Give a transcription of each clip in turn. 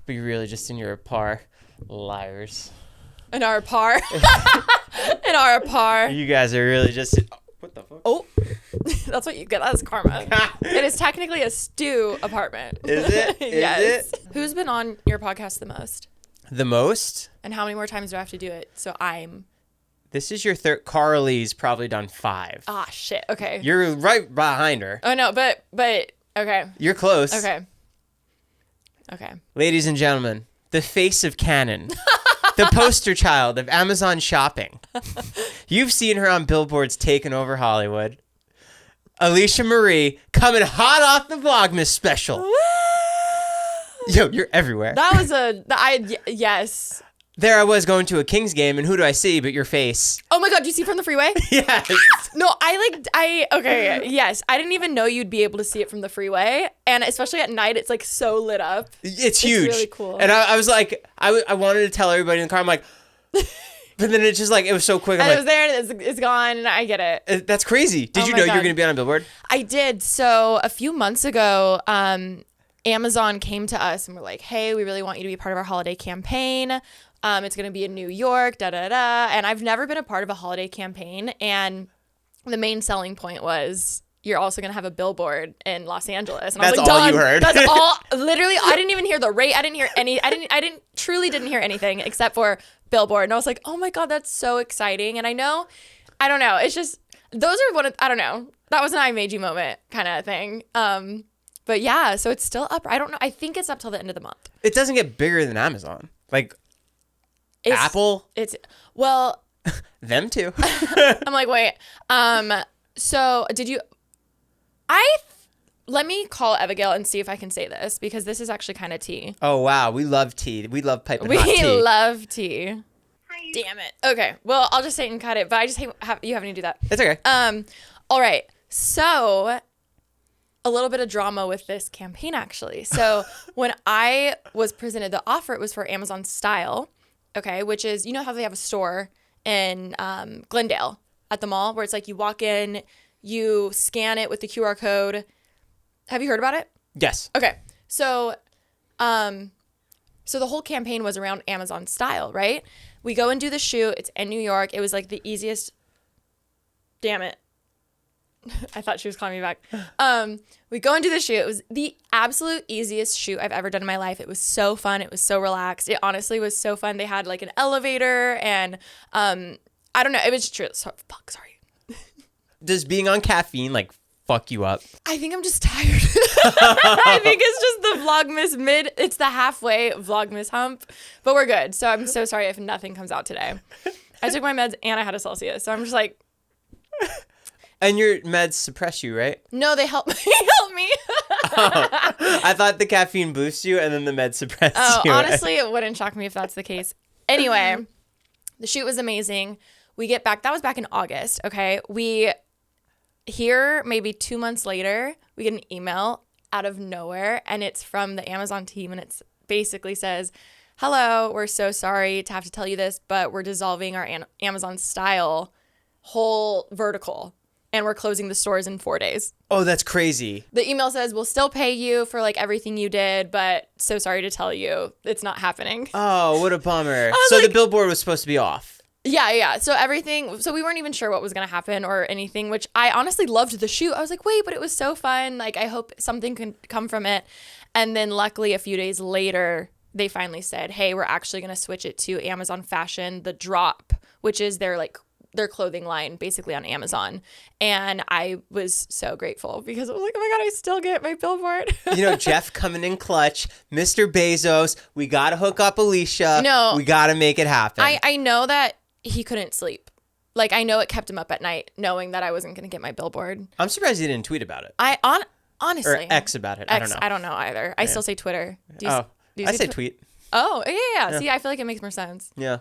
But you're really just in your par. Liars. In our par. In our par. You guys are really just... What the fuck? Oh, that's what you get. That's karma. It is technically a stew apartment. Is it? Yes. Is it? Who's been on your podcast the most? The most? And how many more times do I have to do it? So I'm... This is your third. Carly's probably done 5. Ah, shit. Okay. You're right behind her. Oh, no, but, okay. You're close. Okay. Ladies and gentlemen, the face of Canon. The poster child of Amazon shopping. You've seen her on billboards taking over Hollywood. Alisha Marie coming hot off the Vlogmas special. Woo! Yo, you're everywhere. That was yes. There I was going to a Kings game, and who do I see but your face? Oh my God, do you see from the freeway? Yes. No, okay, yes. I didn't even know you'd be able to see it from the freeway. And especially at night, it's like so lit up. It's huge. It's really cool. And I was like, I wanted to tell everybody in the car, I'm like, but then it just like, it was so quick. And it was there and it's gone and I get it. That's crazy. Did you know you were going to be on a billboard? I did. So a few months ago, Amazon came to us and were like, hey, we really want you to be part of our holiday campaign. It's going to be in New York, da-da-da. And I've never been a part of a holiday campaign. And the main selling point was you're also going to have a billboard in Los Angeles. And That's I was like, all you heard. That's all. Literally, I didn't even hear the rate. I didn't hear any. I truly didn't hear anything except for billboard. And I was like, oh my God, that's so exciting. And I don't know. It's just, those are I don't know. That was an I made you moment kind of thing. But yeah, so it's still up. I don't know. I think it's up till the end of the month. It doesn't get bigger than Amazon. Like, Apple? Well, them too. I'm like, wait. So did you, let me call Abigail and see if I can say this because this is actually kind of tea. Oh, wow. We love tea. We love piping hot tea. We love tea. Hi. Damn it. Okay. Well, I'll just say and cut it, but I just hate you having to do that. It's okay. All right. So a little bit of drama with this campaign, actually. So when I was presented the offer, it was for Amazon Style. Okay, which is, you know how they have a store in Glendale at the mall where it's like you walk in, you scan it with the QR code. Have you heard about it? Yes. Okay, so the whole campaign was around Amazon Style, right? We go and do the shoot. It's in New York. It was like the easiest. Damn it. I thought she was calling me back. We go and do the shoot. It was the absolute easiest shoot I've ever done in my life. It was so fun. It was so relaxed. It honestly was so fun. They had like an elevator and I don't know. It was true. Sorry. Does being on caffeine like fuck you up? I think I'm just tired. I think it's just the Vlogmas it's the halfway Vlogmas hump, but we're good. So I'm so sorry if nothing comes out today. I took my meds and I had a Celsius. So I'm just like. And your meds suppress you, right? No, they help me. I thought the caffeine boosts you and then the meds suppress you. Honestly, it wouldn't shock me if that's the case. Anyway, the shoot was amazing. We get back. That was back in August, okay? We hear maybe 2 months later, we get an email out of nowhere, and it's from the Amazon team, and it basically says, hello, we're so sorry to have to tell you this, but we're dissolving our Amazon Style whole vertical. And we're closing the stores in 4 days. Oh, that's crazy. The email says, we'll still pay you for like everything you did, but so sorry to tell you, it's not happening. Oh, what a bummer. So like, the billboard was supposed to be off. Yeah. So we weren't even sure what was going to happen or anything, which I honestly loved the shoot. I was like, wait, but it was so fun. Like, I hope something can come from it. And then luckily a few days later, they finally said, hey, we're actually going to switch it to Amazon Fashion, The Drop, which is their clothing line basically on Amazon. And I was so grateful because I was like, oh my God, I still get my billboard. You know, Jeff coming in clutch, Mr. Bezos, we got to hook up Alisha. No. We got to make it happen. I know that he couldn't sleep. Like, I know it kept him up at night knowing that I wasn't going to get my billboard. I'm surprised he didn't tweet about it. Honestly. Or X about it. I don't know. I don't know either. I still say Twitter. I say tweet. Oh, yeah. See, I feel like it makes more sense. Yeah.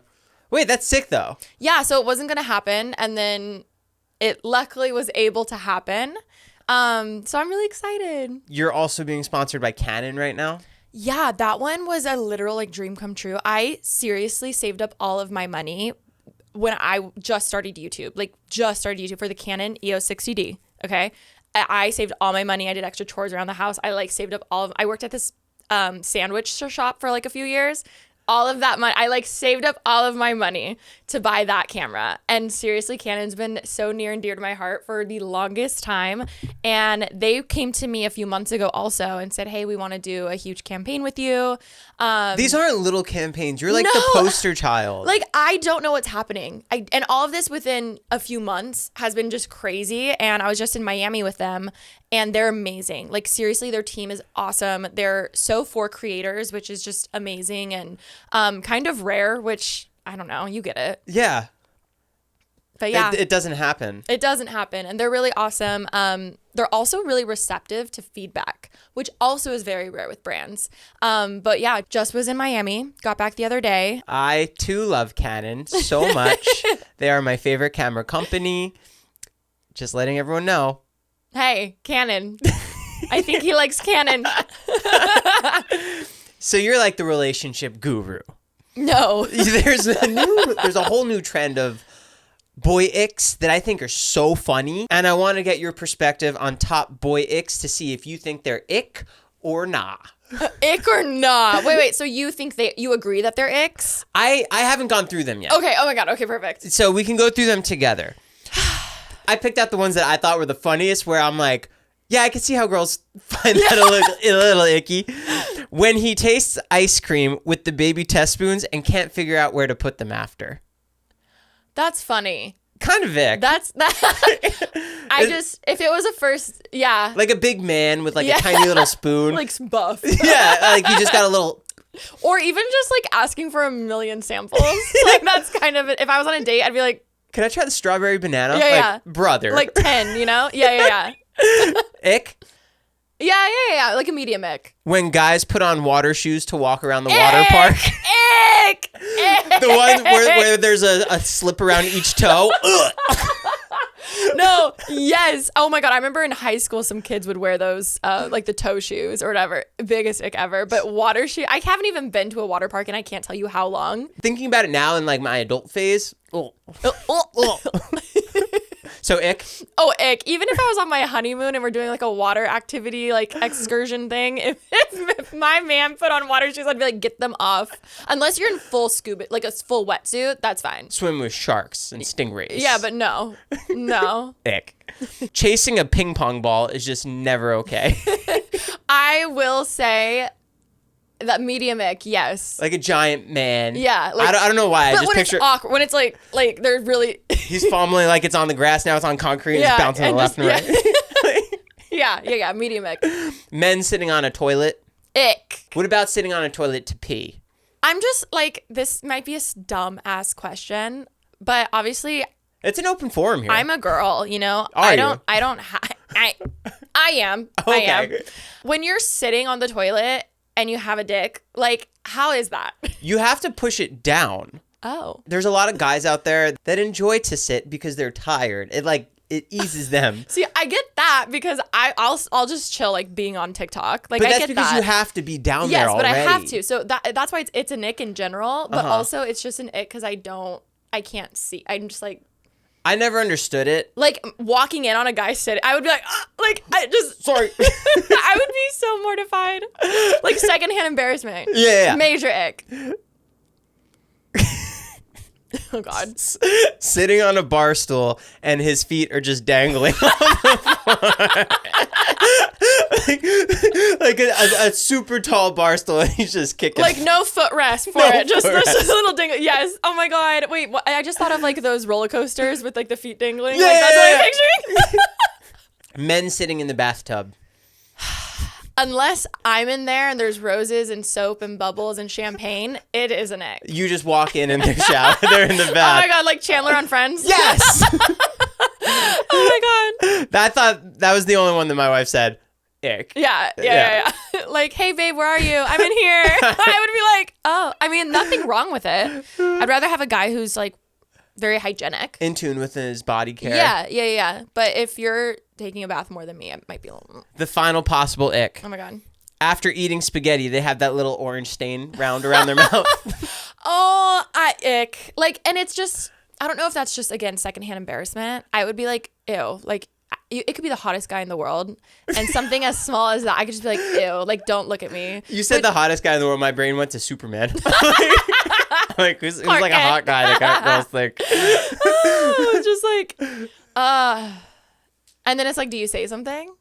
Wait, that's sick though. Yeah, so it wasn't going to happen. And then it luckily was able to happen. So I'm really excited. You're also being sponsored by Canon right now? Yeah, that one was a literal like dream come true. I seriously saved up all of my money when I just started YouTube. For the Canon EOS 60D, okay? I saved all my money. I did extra chores around the house. I saved up I worked at this sandwich shop for like a few years. All of that money, I like saved up all of my money to buy that camera. And seriously, Canon's been so near and dear to my heart for the longest time. And they came to me a few months ago also and said, hey, we want to do a huge campaign with you. These aren't little campaigns. You're like No. the poster child. Like, I don't know what's happening. And all of this within a few months has been just crazy. And I was just in Miami with them, and they're amazing. Like, seriously, their team is awesome. They're so for creators, which is just amazing and kind of rare, which, I don't know, you get it. Yeah. But yeah. It doesn't happen. It doesn't happen. And they're really awesome. They're also really receptive to feedback, which also is very rare with brands. But yeah, just was in Miami, got back the other day. I too love Canon so much. They are my favorite camera company. Just letting everyone know. Hey, Canon. I think he likes Canon. So you're like the relationship guru. No. There's a whole new trend of boy icks that I think are so funny. And I want to get your perspective on top boy icks to see if you think they're ick or nah. Ick or nah? Wait. So you think you agree that they're icks? I haven't gone through them yet. Okay. Oh my God. Okay, perfect. So we can go through them together. I picked out the ones that I thought were the funniest, where I'm like, yeah, I can see how girls find that a little icky. When he tastes ice cream with the baby test spoons and can't figure out where to put them after. That's funny. Kind of ick. If it was a first, yeah. Like a big man with like a tiny little spoon. Like buff. Yeah, like you just got a little. Or even just like asking for a million samples. Like that's kind of it. If I was on a date, I'd be like, Can I try the strawberry banana? Yeah. Brother. Like 10, you know? Yeah. Ick? Yeah. Like a medium ick. When guys put on water shoes to walk around the water park. Ick! The one where there's a slip around each toe. No, yes. Oh my God. I remember in high school, some kids would wear those, like the toe shoes or whatever. Biggest ick ever. But water shoe, I haven't even been to a water park and I can't tell you how long. Thinking about it now in like my adult phase. So ick? Oh, ick. Even if I was on my honeymoon and we're doing like a water activity, like excursion thing, if my man put on water shoes, I'd be like, get them off. Unless you're in full scuba, like a full wetsuit, that's fine. Swim with sharks and stingrays. Yeah, but no. Ick. Chasing a ping pong ball is just never okay. I will say that medium ick, yes. Like a giant man. Yeah. Like, I don't know why. I but just when picture. It's awkward, when it's like they're really. He's fumbling like it's on the grass. Now it's on concrete. And it's bouncing to the left and right. Yeah. Medium ick. Men sitting on a toilet. Ick. What about sitting on a toilet to pee? I'm just like, this might be a dumb ass question, but obviously. It's an open forum here. I'm a girl, you know. I am. Okay. I am. When you're sitting on the toilet and you have a dick, like, how is that? You have to push it down. Oh. There's a lot of guys out there that enjoy to sit because they're tired. It eases them. See, I get that because I'll just chill like being on TikTok. Like, but I that's get because that. you have to be down yes, there already. Yes, but I have to. So that's why it's an ick in general. But also it's just an ick because I can't see. I'm just like. I never understood it. Like walking in on a guy sitting, I would be like, I just sorry. I would be so mortified. Like secondhand embarrassment. Yeah. Major ick. Oh God. Sitting on a bar stool and his feet are just dangling on the floor. like a super tall bar stool and he's just kicking. Like no footrest for it. Just this little dingle. Yes. Oh my God. Wait, I just thought of like those roller coasters with like the feet dangling. Yeah, like that's what I'm picturing. Men sitting in the bathtub. Unless I'm in there and there's roses and soap and bubbles and champagne, it is an ick. You just walk in and they're in the bath. Oh my God, like Chandler on Friends? Yes! Oh my God. I thought that was the only one that my wife said, ick. Yeah. Like, hey babe, where are you? I'm in here. I would be like, oh, I mean, nothing wrong with it. I'd rather have a guy who's like very hygienic. In tune with his body care. Yeah. But if you're taking a bath more than me, it might be a little. The final possible ick. Oh my God. After eating spaghetti, they have that little orange stain round around their mouth. Oh, ick. Like, and it's just, I don't know if that's just, again, secondhand embarrassment. I would be like, ew. Like, it could be the hottest guy in the world, and something as small as that, I could just be like, ew, like don't look at me. You said the hottest guy in the world. My brain went to Superman. Like who's like a hot guy that got girls think. Just like, and then it's like, do you say something?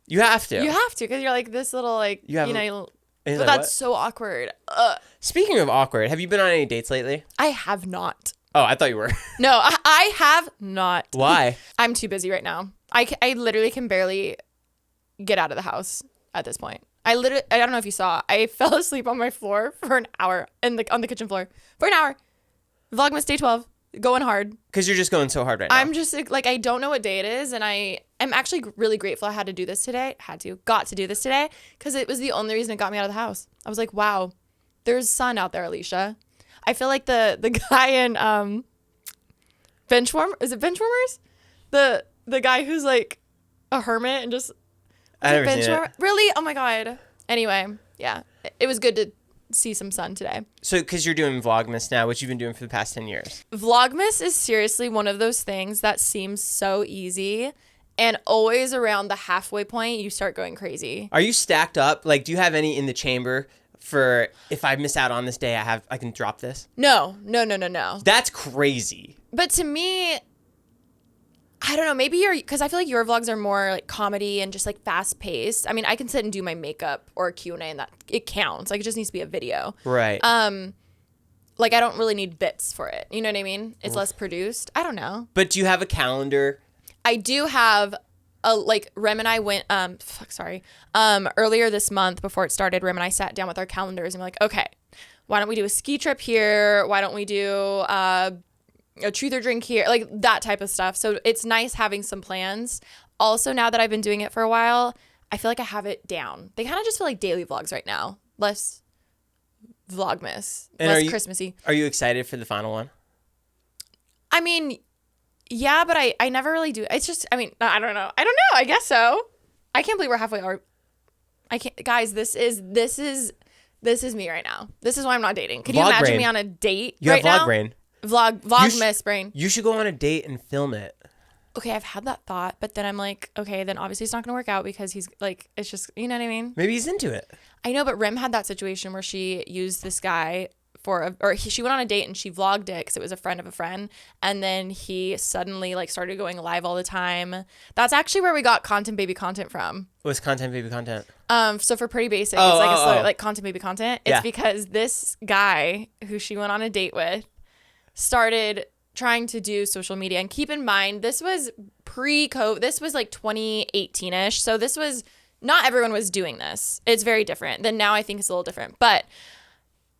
You have to. You have to, because you're like this little like but like, that's what? so awkward. Speaking of awkward, have you been on any dates lately? I have not. Oh, I thought you were. No, I have not. Why? I'm too busy right now. I literally can barely get out of the house at this point. I don't know if you saw, I fell asleep on my floor for an hour on the kitchen floor for an hour. Vlogmas day 12, going hard. Because you're just going so hard right now. I'm just like, I don't know what day it is, and I am actually really grateful I got to do this today, because it was the only reason it got me out of the house. I was like, wow, there's sun out there, Alisha. I feel like the guy in is it Benchwarmers? The guy who's like a hermit and just I never seen it. Really? Oh my god. Anyway, yeah, it was good to see some sun today. So, because you're doing Vlogmas now, which you've been doing for the past 10 years. Vlogmas is seriously one of those things that seems so easy, and always around the halfway point, you start going crazy. Are you stacked up? Like, do you have any in the chamber for if I miss out on this day, I can drop this? No. That's crazy. But to me, I don't know, maybe because I feel like your vlogs are more like comedy and just like fast paced. I mean, I can sit and do my makeup or a Q&A and that it counts. Like, it just needs to be a video. Right. Like, I don't really need bits for it. You know what I mean? It's less produced. I don't know. But do you have a calendar? I do have like Rem and I went, earlier this month before it started, Rem and I sat down with our calendars and we're like, okay, why don't we do a ski trip here? Why don't we do a truth or drink here, like that type of stuff. So it's nice having some plans. Also, now that I've been doing it for a while, I feel like I have it down. They kind of just feel like daily vlogs right now. Less Vlogmas, and less Christmassy. Are you excited for the final one? I mean, yeah, but I never really do. It's just, I mean, I don't know. I guess so. I can't believe we're halfway. I can't, guys. This is me right now. This is why I'm not dating. Can you Vlog imagine brain. me on a date You right have vlog now? brain. Vlogmas brain. You should go on a date and film it. Okay, I've had that thought, but then I'm like, okay, then obviously it's not going to work out because he's like, it's just, you know what I mean? Maybe he's into it. I know, but Rem had that situation where she used this guy she went on a date and she vlogged it because it was a friend of a friend, and then he suddenly like started going live all the time. That's actually where we got content baby content from. What's content baby content? So for Pretty Basic, it's like content baby content. It's because this guy who she went on a date with started trying to do social media. And keep in mind, this was pre-COVID. This was like 2018-ish. So this was, not everyone was doing this. It's very different. Then now I think it's a little different. But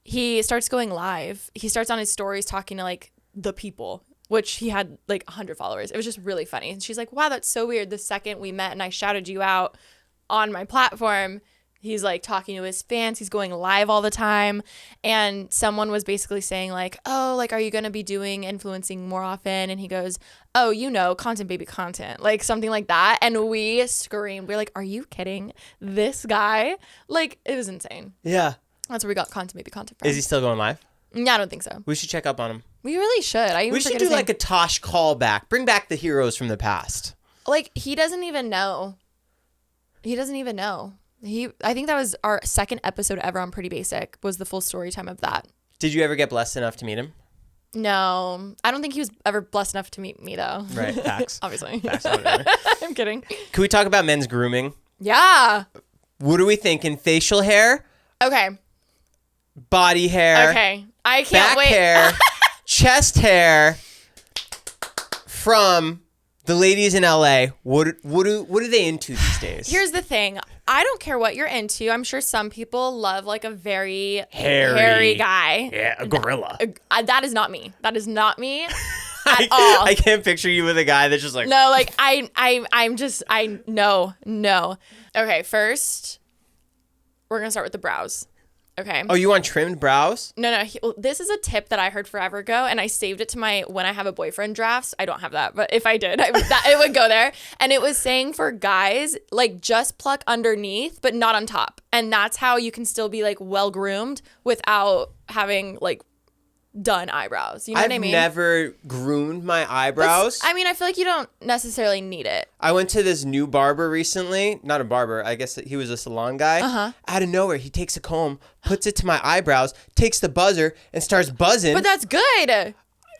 he starts going live. He starts on his stories talking to like the people, which he had like 100 followers. It was just really funny. And she's like, wow, that's so weird. The second we met and I shouted you out on my platform, he's like talking to his fans. He's going live all the time. And someone was basically saying like, oh, like, are you going to be doing influencing more often? And he goes, oh, you know, content baby content, like something like that. And we screamed. We're like, are you kidding? This guy? Like, it was insane. Yeah. That's where we got content baby content from. Is he still going live? Yeah, I don't think so. We should check up on him. We really should. We should do like a Tosh callback. Bring back the heroes from the past. Like, he doesn't even know. I think that was our second episode ever on Pretty Basic, was the full story time of that. Did you ever get blessed enough to meet him? No. I don't think he was ever blessed enough to meet me, though. Right. Facts. Obviously. Facts. I'm kidding. Can we talk about men's grooming? Yeah. What are we thinking? Facial hair? Okay. Body hair? Okay. I can't back wait. hair? Chest hair? From the ladies in LA, what are they into these days? Here's the thing. I don't care what you're into. I'm sure some people love like a very hairy guy. Yeah, a gorilla. That is not me. That is not me at all. I can't picture you with a guy that's just like... No, like no. Okay, first, we're going to start with the brows. Okay. Oh, you want trimmed brows? No. This is a tip that I heard forever ago, and I saved it to my when I have a boyfriend drafts. I don't have that, but if I did, it would go there. And it was saying for guys, like, just pluck underneath, but not on top. And that's how you can still be like well groomed without having like done eyebrows. You know what I mean? I've never groomed my eyebrows. I mean, I feel like you don't necessarily need it. I went to this new barber recently. Not a barber. I guess he was a salon guy. Out of nowhere, he takes a comb, puts it to my eyebrows, takes the buzzer, and starts buzzing. But that's good.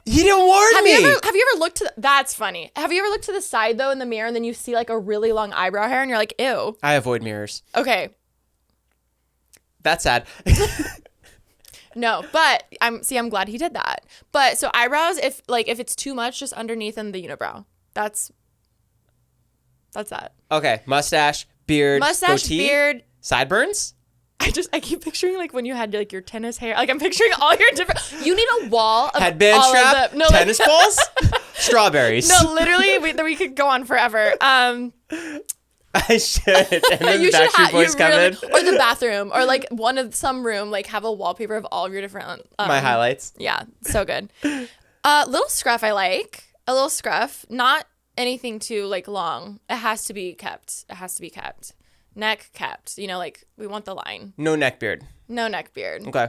He didn't warn me. Have you ever looked to that's funny. Have you ever looked to the side though in the mirror and then you see like a really long eyebrow hair and you're like, ew. I avoid mirrors. Okay. That's sad. No, but I'm glad he did that. But so eyebrows, if it's too much, just underneath and the unibrow. That's that. Okay, mustache, beard, goatee, beard, sideburns. I keep picturing like when you had like your tennis hair. Like I'm picturing all your different. You need a wall of headband all strap, of the, tennis balls, strawberries. No, literally, we could go on forever. I should. And then you Backstreet Boys come in. Or the bathroom, or like some room, like have a wallpaper of all of your different. My highlights. Yeah, so good. Little scruff, I like a little scruff. Not anything too like long. It has to be kept. Neck kept. You know, like we want the line. No neck beard. No neck beard. Okay.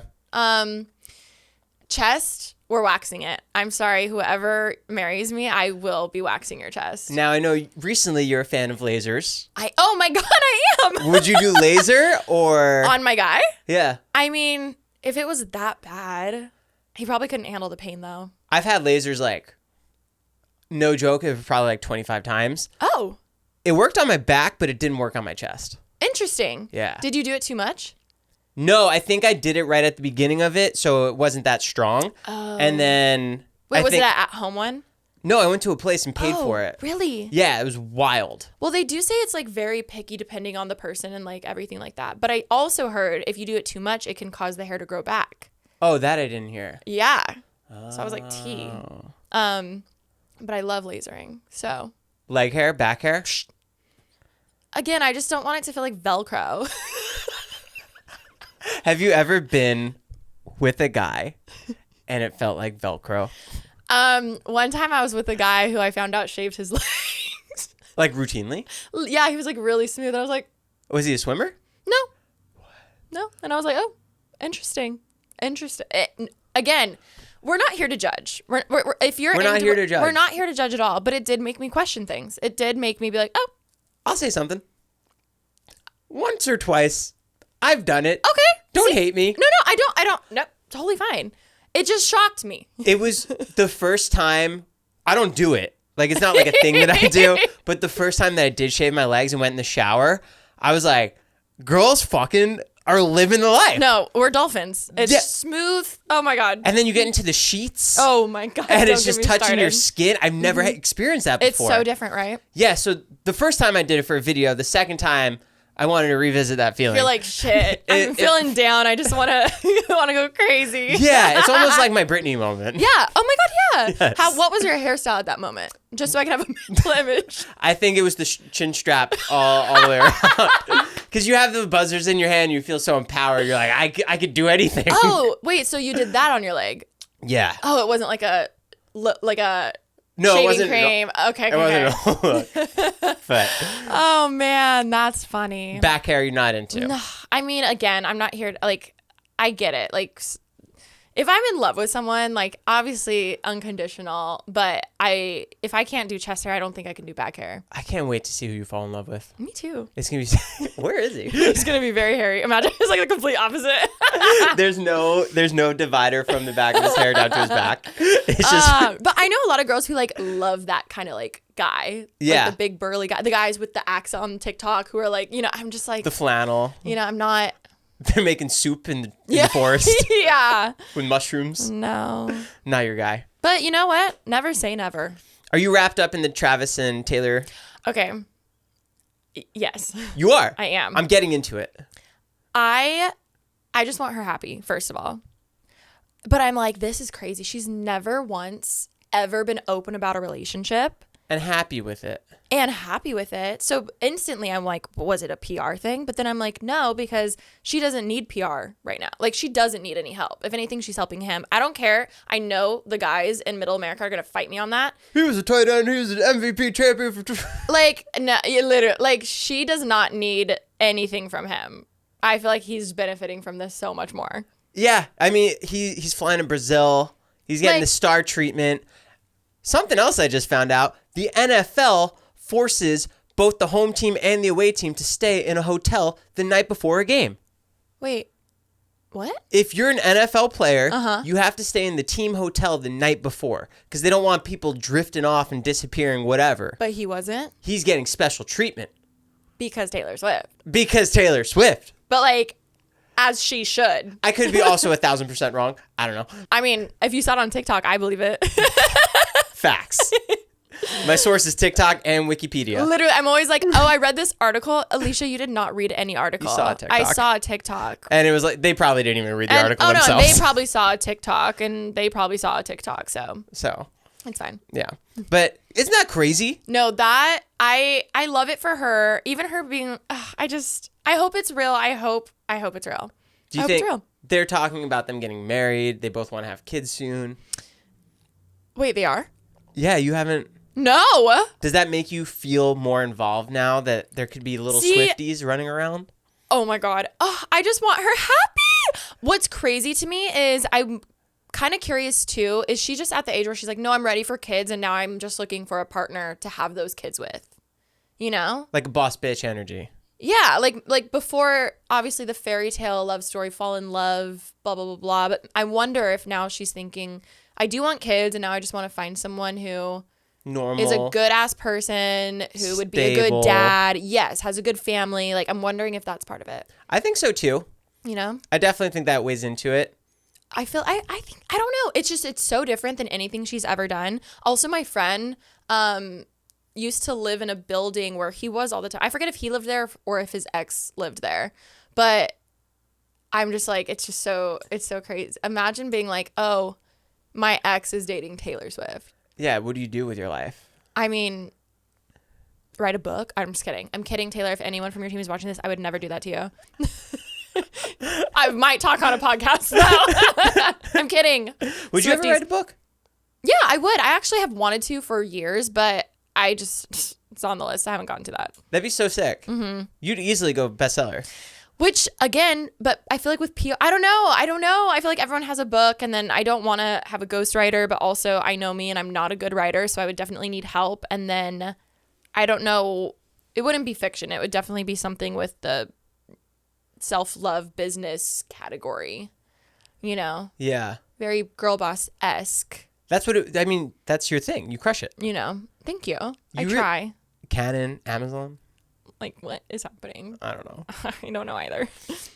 Chest, we're waxing it. I'm sorry, whoever marries me, I will be waxing your chest. Now I know recently you're a fan of lasers. Oh my God, I am. Would you do laser or on my guy? Yeah. I mean, if it was that bad, he probably couldn't handle the pain though. I've had lasers like, no joke, it was probably like 25 times. Oh. It worked on my back, but it didn't work on my chest. Interesting. Yeah. Did you do it too much? No, I think I did it right at the beginning of it, so it wasn't that strong. Oh. And then Wait, was it an at-home one? No, I went to a place and paid for it. Really? Yeah, it was wild. Well, they do say it's like very picky depending on the person and like everything like that. But I also heard if you do it too much, it can cause the hair to grow back. Oh, that I didn't hear. Yeah. So I was like, T. But I love lasering. So. Leg hair, back hair? Again, I just don't want it to feel like Velcro. Have you ever been with a guy and it felt like Velcro? One time I was with a guy who I found out shaved his legs. Like routinely? Yeah, he was like really smooth. And I was like, was he a swimmer? No. What? No. And I was like, oh, interesting. Again, we're not here to judge. We're not here to judge. We're not here to judge at all. But it did make me question things. It did make me be like, oh. I'll say something. Once or twice, I've done it. Okay. Don't hate me. No, I don't. No, totally fine. It just shocked me. It was the first time. I don't do it. Like, it's not like a thing that I do. But the first time that I did shave my legs and went in the shower, I was like, girls fucking are living the life. No, we're dolphins. It's smooth. Oh, my God. And then you get into the sheets. Oh, my God. And it's just touching your skin. I've never experienced that before. It's so different, right? Yeah. So the first time I did it for a video, the second time I wanted to revisit that feeling. You're like, shit. I'm feeling down. I just want to go crazy. Yeah. It's almost like my Britney moment. Yeah. Oh, my God. Yeah. Yes. What was your hairstyle at that moment? Just so I can have a mental image. I think it was the chin strap all the way around. Because you have the buzzers in your hand. You feel so empowered. You're like, I could do anything. Oh, wait. So you did that on your leg? Yeah. Oh, it wasn't like a no, shaving it wasn't, cream. No, Okay. It wasn't. But oh man, that's funny. Back hair, you're not into. No, I mean, again, I'm not here to, like, I get it. Like, if I'm in love with someone, like, obviously unconditional. But if I can't do chest hair, I don't think I can do back hair. I can't wait to see who you fall in love with. Me too. It's gonna be. Where is he? He's gonna be very hairy. Imagine it's like the complete opposite. There's no divider from the back of his hair down to his back. It's just. But I know a lot of girls who like love that kind of like guy. Yeah. Like the big burly guy. The guys with the axe on TikTok who are like, I'm just like The flannel. I'm not. They're making soup in the forest. Yeah. With mushrooms. No. Not your guy. But you know what? Never say never. Are you wrapped up in the Travis and Taylor? Okay. Yes. You are? I am. I'm getting into it. I just want her happy, first of all. But I'm like, this is crazy. She's never once ever been open about a relationship. And happy with it. So instantly I'm like, was it a PR thing? But then I'm like, no, because she doesn't need PR right now. Like, she doesn't need any help. If anything, she's helping him. I don't care. I know the guys in middle America are going to fight me on that. He was a tight end. He was an MVP champion. Like, no, literally, like, she does not need anything from him. I feel like he's benefiting from this so much more. Yeah. I mean, he's flying to Brazil. He's getting Like- the star treatment. Something else I just found out. The NFL forces both the home team and the away team to stay in a hotel the night before a game. Wait, what? If you're an NFL player, Uh-huh. you have to stay in the team hotel the night before because they don't want people drifting off and disappearing, whatever. But he wasn't He's getting special treatment because Taylor Swift. because Taylor Swift. But like, as she should. I could be also 1,000% wrong. I don't know. I mean, if you saw it on TikTok, I believe it. Facts. My source is TikTok and Wikipedia. Literally, I'm always like, oh, I read this article. Alicia, you did not read any article. You saw a TikTok. I saw a TikTok. And it was like, they probably didn't even read the article No, themselves. they probably saw a TikTok, and they probably saw a TikTok, so So, it's fine. yeah. But isn't that crazy? No, that, I love it for her. Even her being, I hope it's real. I hope it's real. Do you I hope think it's real. they're talking about them getting married? They both want to have kids soon. Wait, they are? Yeah, you haven't. No. Does that make you feel more involved now that there could be little See- Swifties running around? Oh my God. Oh, I just want her happy. What's crazy to me is I'm kind of curious too. Is she just at the age where she's like, no, I'm ready for kids, and now I'm just looking for a partner to have those kids with? You know? Like a boss bitch energy. Yeah, like before, obviously the fairy tale love story, fall in love, blah, blah, blah, blah. But I wonder if now she's thinking, I do want kids, and now I just want to find someone who Normal. is a good ass person, who would be a Stable. good dad. Yes, has a good family. Like, I'm wondering if that's part of it. I think so too. You know? I definitely think that weighs into it. I think, I don't know. It's so different than anything she's ever done. Also, my friend used to live in a building where he was all the time. I forget if he lived there or if his ex lived there. But I'm just like, it's so crazy. Imagine being like, oh, my ex is dating Taylor Swift. Yeah, what do you do with your life? I mean, write a book. I'm just kidding. I'm kidding, Taylor. If anyone from your team is watching this, I would never do that to you. I might talk on a podcast now. I'm kidding. Would you ever Swifties. write a book? Yeah, I would. I actually have wanted to for years, but it's on the list. I haven't gotten to that. That'd be so sick. Mm-hmm. You'd easily go bestseller. Which, again, but I feel like with PR, I don't know. I feel like everyone has a book, and then I don't want to have a ghostwriter, but also I know me and I'm not a good writer, so I would definitely need help. And then I don't know. It wouldn't be fiction. It would definitely be something with the self-love business category, you know? Yeah. Very girl boss-esque, That's what I mean, that's your thing. You crush it. you know? Thank you. I You try. Canon, Amazon. Like, what is happening? I don't know. I don't know either.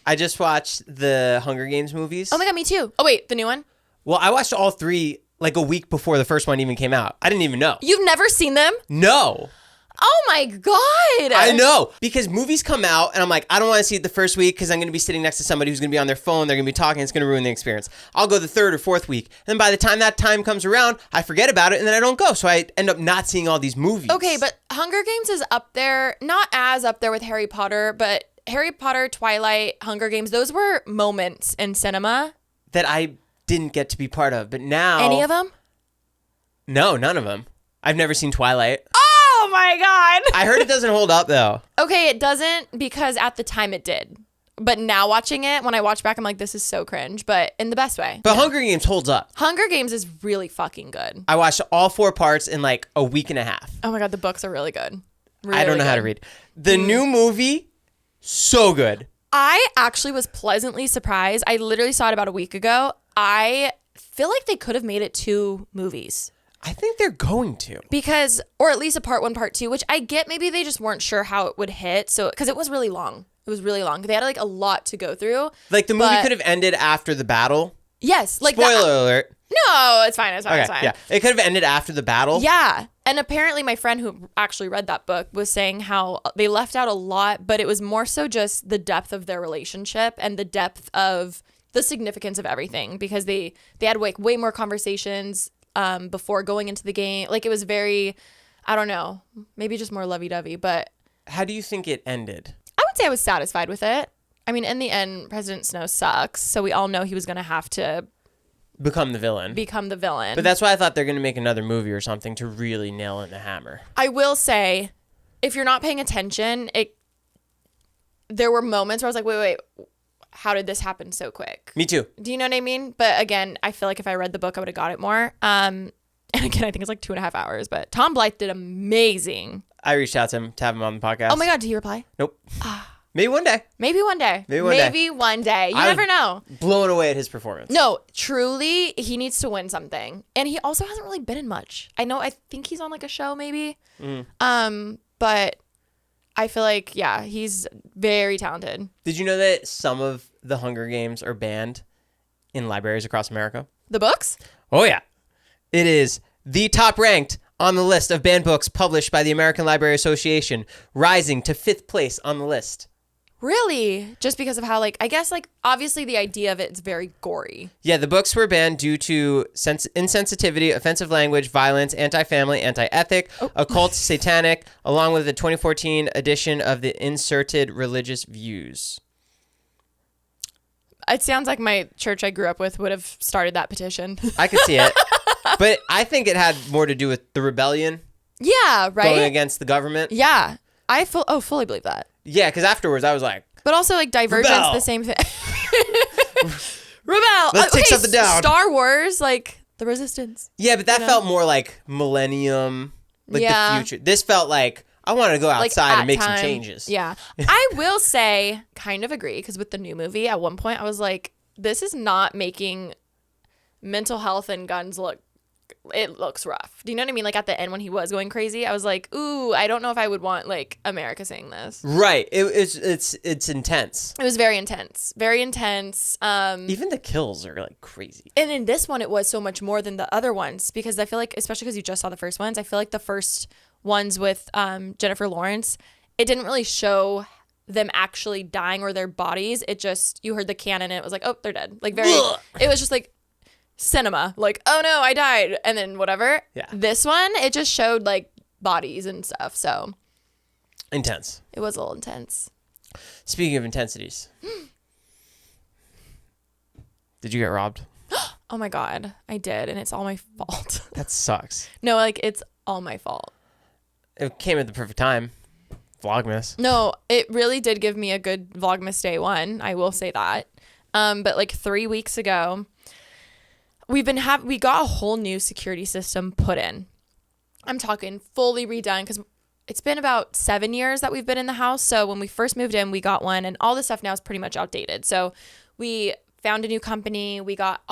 I just watched the Hunger Games movies. Oh my God, me too. Oh, wait, the new one? Well, I watched all three like a week before the first one even came out. I didn't even know. You've never seen them? No. Oh my God. I know. Because movies come out and I'm like, I don't want to see it the first week because I'm going to be sitting next to somebody who's going to be on their phone. They're going to be talking. It's going to ruin the experience. I'll go the third or fourth week. And then by the time that time comes around, I forget about it and then I don't go. So I end up not seeing all these movies. Okay, but Hunger Games is up there, not as up there with Harry Potter, but Harry Potter, Twilight, Hunger Games, those were moments in cinema. That I didn't get to be part of. But now. Any of them? No, none of them. I've never seen Twilight. Oh my God. I heard it doesn't hold up though. Okay, it doesn't because at the time it did. But now watching it, when I watch back, I'm like, this is so cringe, but in the best way. But Hunger Games holds up. Hunger Games is really fucking good. I watched all 4 parts in like a week and a half. Oh my God, the books are really good. I don't know how to read. The new movie, so good. I actually was pleasantly surprised. I literally saw it about a week ago. I feel like they could have made it 2 movies. I think they're going to. Because, or at least a part 1, part 2, which I get maybe they just weren't sure how it would hit. So, because it was really long. It was really long. They had like a lot to go through. Like the movie But- could have ended after the battle. Yes. Like Spoiler alert. No, it's fine. It's fine. Okay, It's fine. yeah. It could have ended after the battle. Yeah. And apparently my friend who actually read that book was saying how they left out a lot, but it was more so just the depth of their relationship and the depth of the significance of everything because they had way more conversations before going into the game. Like it was very, I don't know, maybe just more lovey-dovey, but How do you think it ended? I would say I was satisfied with it. I mean, in the end, President Snow sucks, so we all know he was going to have to Become the villain. become the villain. But that's why I thought they're going to make another movie or something to really nail in the hammer. I will say, if you're not paying attention, there were moments where I was like, wait, how did this happen so quick? Me too. Do you know what I mean? But again, I feel like if I read the book, I would have got it more. And again, I think it's like 2.5 hours, but Tom Blythe did amazing. I reached out to him to have him on the podcast. Oh my God, did he reply? Nope. Maybe one day. Maybe one day. Maybe one day. You never know. Blown away at his performance. No, truly, he needs to win something. And he also hasn't really been in much. I think he's on like a show maybe. But I feel like, yeah, he's very talented. Did you know that some of the Hunger Games are banned in libraries across America? The books? Oh, yeah. It is the top ranked on the list of banned books published by the American Library Association, rising to 5th place on the list. Really? Just because of how, like, I guess, like, obviously the idea of it is very gory. Yeah, the books were banned due to insensitivity, offensive language, violence, anti-family, anti-ethic, occult, satanic, along with the 2014 edition of the inserted religious views. It sounds like my church I grew up with would have started that petition. I could see it. But I think it had more to do with the rebellion. Yeah, right? Going against the government. Yeah. I fully believe that. Yeah, because afterwards I was like... But also, like, Divergent's Rebel. the same thing. Rebel! Let's take something down. Star Wars, like, the Resistance. Yeah, but that felt more like Millennium, like the future. This felt like, I want to go outside and make some changes. Yeah. I will say, kind of agree, because with the new movie, at one point, I was like, this is not making mental health and guns it looks rough. Do you know what I mean? Like, at the end when he was going crazy, I was like, ooh, I don't know if I would want, like, America saying this. Right. It's intense. It was very intense. Very intense. Even the kills are, like, crazy. And in this one, it was so much more than the other ones, because I feel like, especially because you just saw the first ones, I feel like the first ones with Jennifer Lawrence, it didn't really show them actually dying or their bodies. It just, you heard the cannon and it was like, oh, they're dead. Like, it was just like cinema, like, oh no, I died, and then whatever. Yeah. This one, it just showed like bodies and stuff, so intense. It was a little intense. Speaking of intensities, did you get robbed? Oh my God, I did, and it's all my fault. That sucks. No, like, it's all my fault. It came at the perfect time. Vlogmas. No, it really did give me a good Vlogmas day one. I will say that. But like 3 weeks ago, we got a whole new security system put in. I'm talking fully redone, because it's been about 7 years that we've been in the house. So when we first moved in, we got one, and all the stuff now is pretty much outdated. So we found a new company. We got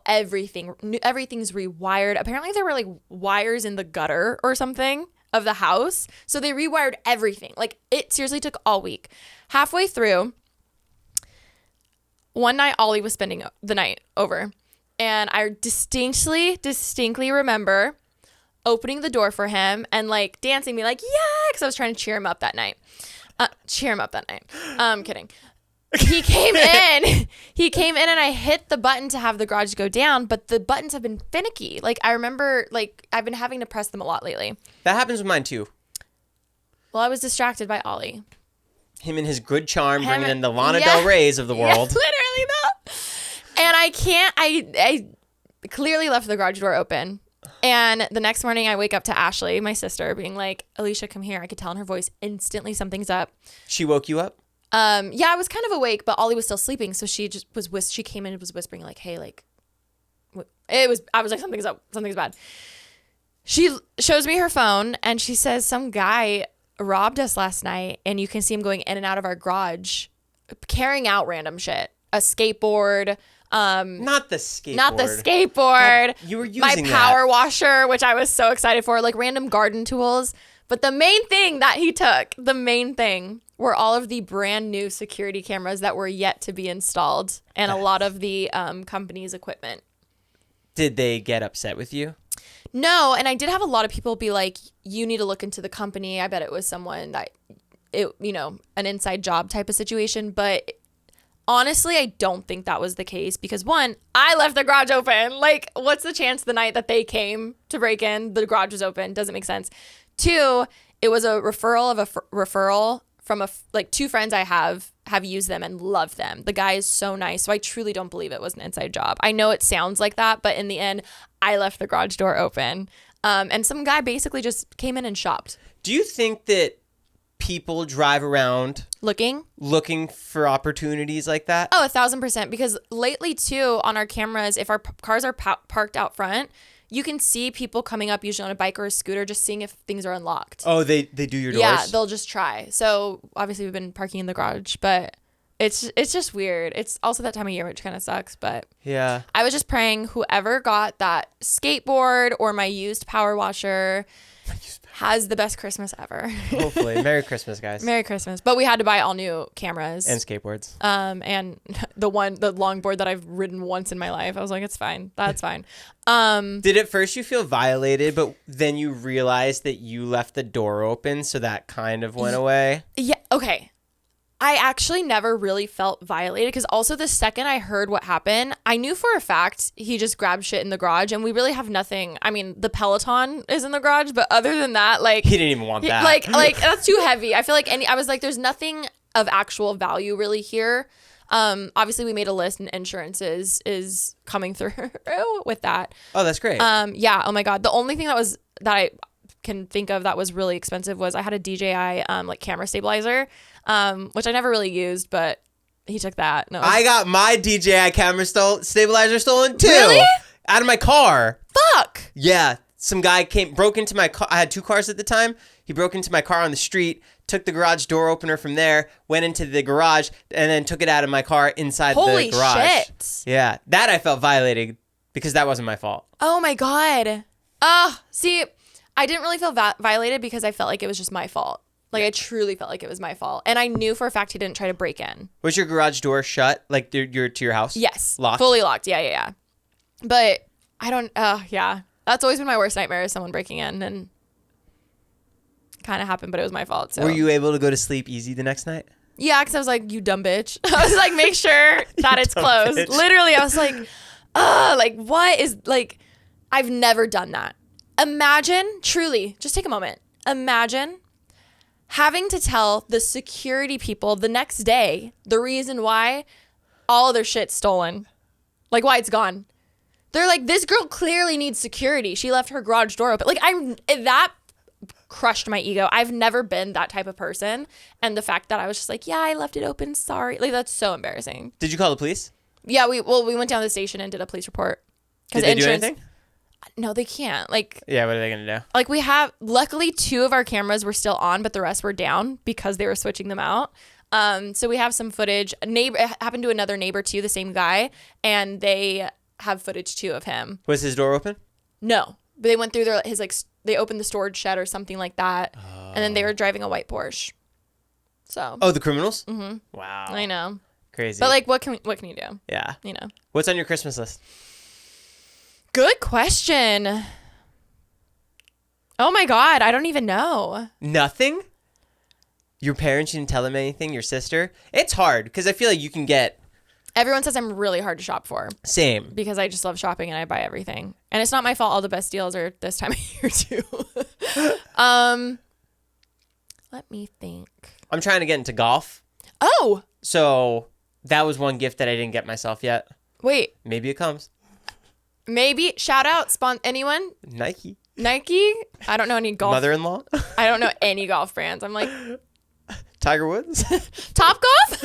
everything's rewired. Apparently there were like wires in the gutter or something of the house. So they rewired everything. Like, it seriously took all week. Halfway through, one night Ollie was spending the night over. And I distinctly remember opening the door for him and like dancing, me like, yeah, because I was trying to cheer him up that night. Kidding. He came in and I hit the button to have the garage go down, but the buttons have been finicky. Like, I remember, like, I've been having to press them a lot lately. That happens with mine too. Well, I was distracted by Ollie. Him and his good charm bringing in the Lana Del Rey's of the world. Yeah, literally though. And I clearly left the garage door open. And the next morning I wake up to Ashley, my sister, being like, Alisha, come here. I could tell in her voice instantly something's up. She woke you up? Yeah, I was kind of awake, but Ollie was still sleeping. So she just she came in and was whispering like, hey, like, I was like, something's up. Something's bad. She shows me her phone and she says some guy robbed us last night, and you can see him going in and out of our garage, carrying out random shit. A skateboard. Not the skateboard. God, you were using my power washer, which I was so excited for, like random garden tools. But the main thing that he took, were all of the brand new security cameras that were yet to be installed, and a lot of the company's equipment. Did they get upset with you? No, and I did have a lot of people be like, you need to look into the company. I bet it was someone that, an inside job type of situation. But honestly, I don't think that was the case, because one, I left the garage open. Like, what's the chance the night that they came to break in, the garage was open? Doesn't make sense. Two, it was a referral from two friends I have used them and love them. The guy is so nice. So I truly don't believe it was an inside job. I know it sounds like that, but in the end, I left the garage door open. And some guy basically just came in and shopped. Do you think that people drive around looking for opportunities like that? Oh, 1,000%. Because lately too, on our cameras, if our cars are parked out front, you can see people coming up usually on a bike or a scooter, just seeing if things are unlocked. Oh, they do your doors? Yeah, they'll just try. So obviously we've been parking in the garage, but it's just weird. It's also that time of year, which kind of sucks. But yeah, I was just praying whoever got that skateboard or my used power washer has the best Christmas ever. Hopefully. Merry Christmas, guys. Merry Christmas. But we had to buy all new cameras. And skateboards. And the longboard that I've ridden once in my life. I was like, it's fine. That's fine. Did at first you feel violated, but then you realized that you left the door open, so that kind of went away? Yeah. Okay. I actually never really felt violated because also the second I heard what happened, I knew for a fact he just grabbed shit in the garage and we really have nothing. I mean, the Peloton is in the garage, but other than that, like... He didn't even want that. Like that's too heavy. I feel like I was like, there's nothing of actual value really here. Obviously we made a list and insurance is coming through with that. Oh, that's great. Yeah. Oh my God. The only thing that I can think of that was really expensive was I had a DJI like camera stabilizer, which I never really used, but he took that. No, I got my DJI camera stabilizer stolen too. Really? Out of my car. Fuck. Yeah. Some guy broke into my car. I had 2 cars at the time. He broke into my car on the street, took the garage door opener from there, went into the garage, and then took it out of my car inside the garage. Holy shit. Yeah. That I felt violated because that wasn't my fault. Oh my God. See, I didn't really feel violated because I felt like it was just my fault. Like I truly felt like it was my fault. And I knew for a fact he didn't try to break in. Was your garage door shut? Like you're to your house? Yes. Locked? Fully locked. Yeah. But I don't, yeah. That's always been my worst nightmare is someone breaking in, and kind of happened, but it was my fault. So. Were you able to go to sleep easy the next night? Yeah, because I was like, you dumb bitch. I was like, make sure that it's closed. Bitch. Literally, I was like, like what is, like, I've never done that. Imagine, truly, just take a moment. Imagine having to tell the security people the next day the reason why all of their shit's stolen. Like, why it's gone. They're like, this girl clearly needs security. She left her garage door open. Like, that crushed my ego. I've never been that type of person. And the fact that I was just like, yeah, I left it open. Sorry. Like, that's so embarrassing. Did you call the police? Yeah, we went down to the station and did a police report. Did they do anything? No, they can't. Like, yeah, what are they going to do? Like, we have, luckily 2 of our cameras were still on, but the rest were down because they were switching them out. So we have some footage. It happened to another neighbor too, the same guy, and they have footage too of him. Was his door open? No, but they went through they opened the storage shed or something like that, and then they were driving a white Porsche. So. Oh, the criminals? Mm-hmm. Wow. I know. Crazy. But like, what can you do? Yeah. You know. What's on your Christmas list? Good question. Oh my God, I don't even know. Nothing? Your parents, you didn't tell them anything? Your sister? It's hard because I feel like you can get... Everyone says I'm really hard to shop for. Same. Because I just love shopping and I buy everything. And it's not my fault all the best deals are this time of year too. Let me think. I'm trying to get into golf. Oh! So that was one gift that I didn't get myself yet. Wait. Maybe it comes. Maybe. Shout out. Anyone? Nike. I don't know any golf. Mother-in-law? I don't know any golf brands. I'm like... Tiger Woods? Top Golf?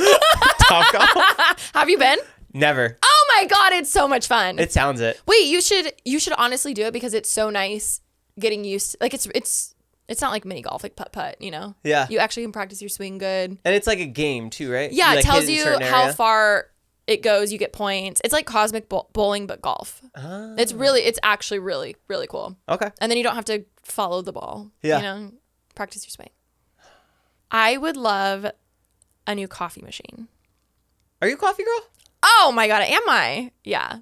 Top Golf? Have you been? Never. Oh my God, it's so much fun. It sounds it. Wait, you should honestly do it because it's so nice getting used to, like, it's not like mini golf, like putt-putt, you know? Yeah. You actually can practice your swing good. And it's like a game too, right? Yeah, You, it like, tells hit in a you certain how area. far it goes. You get points. It's like cosmic bowling, but golf. Oh. It's actually really, really cool. Okay. And then you don't have to follow the ball. Yeah. You know, practice your swing. I would love a new coffee machine. Are you a coffee girl? Oh my God, am I? Yeah.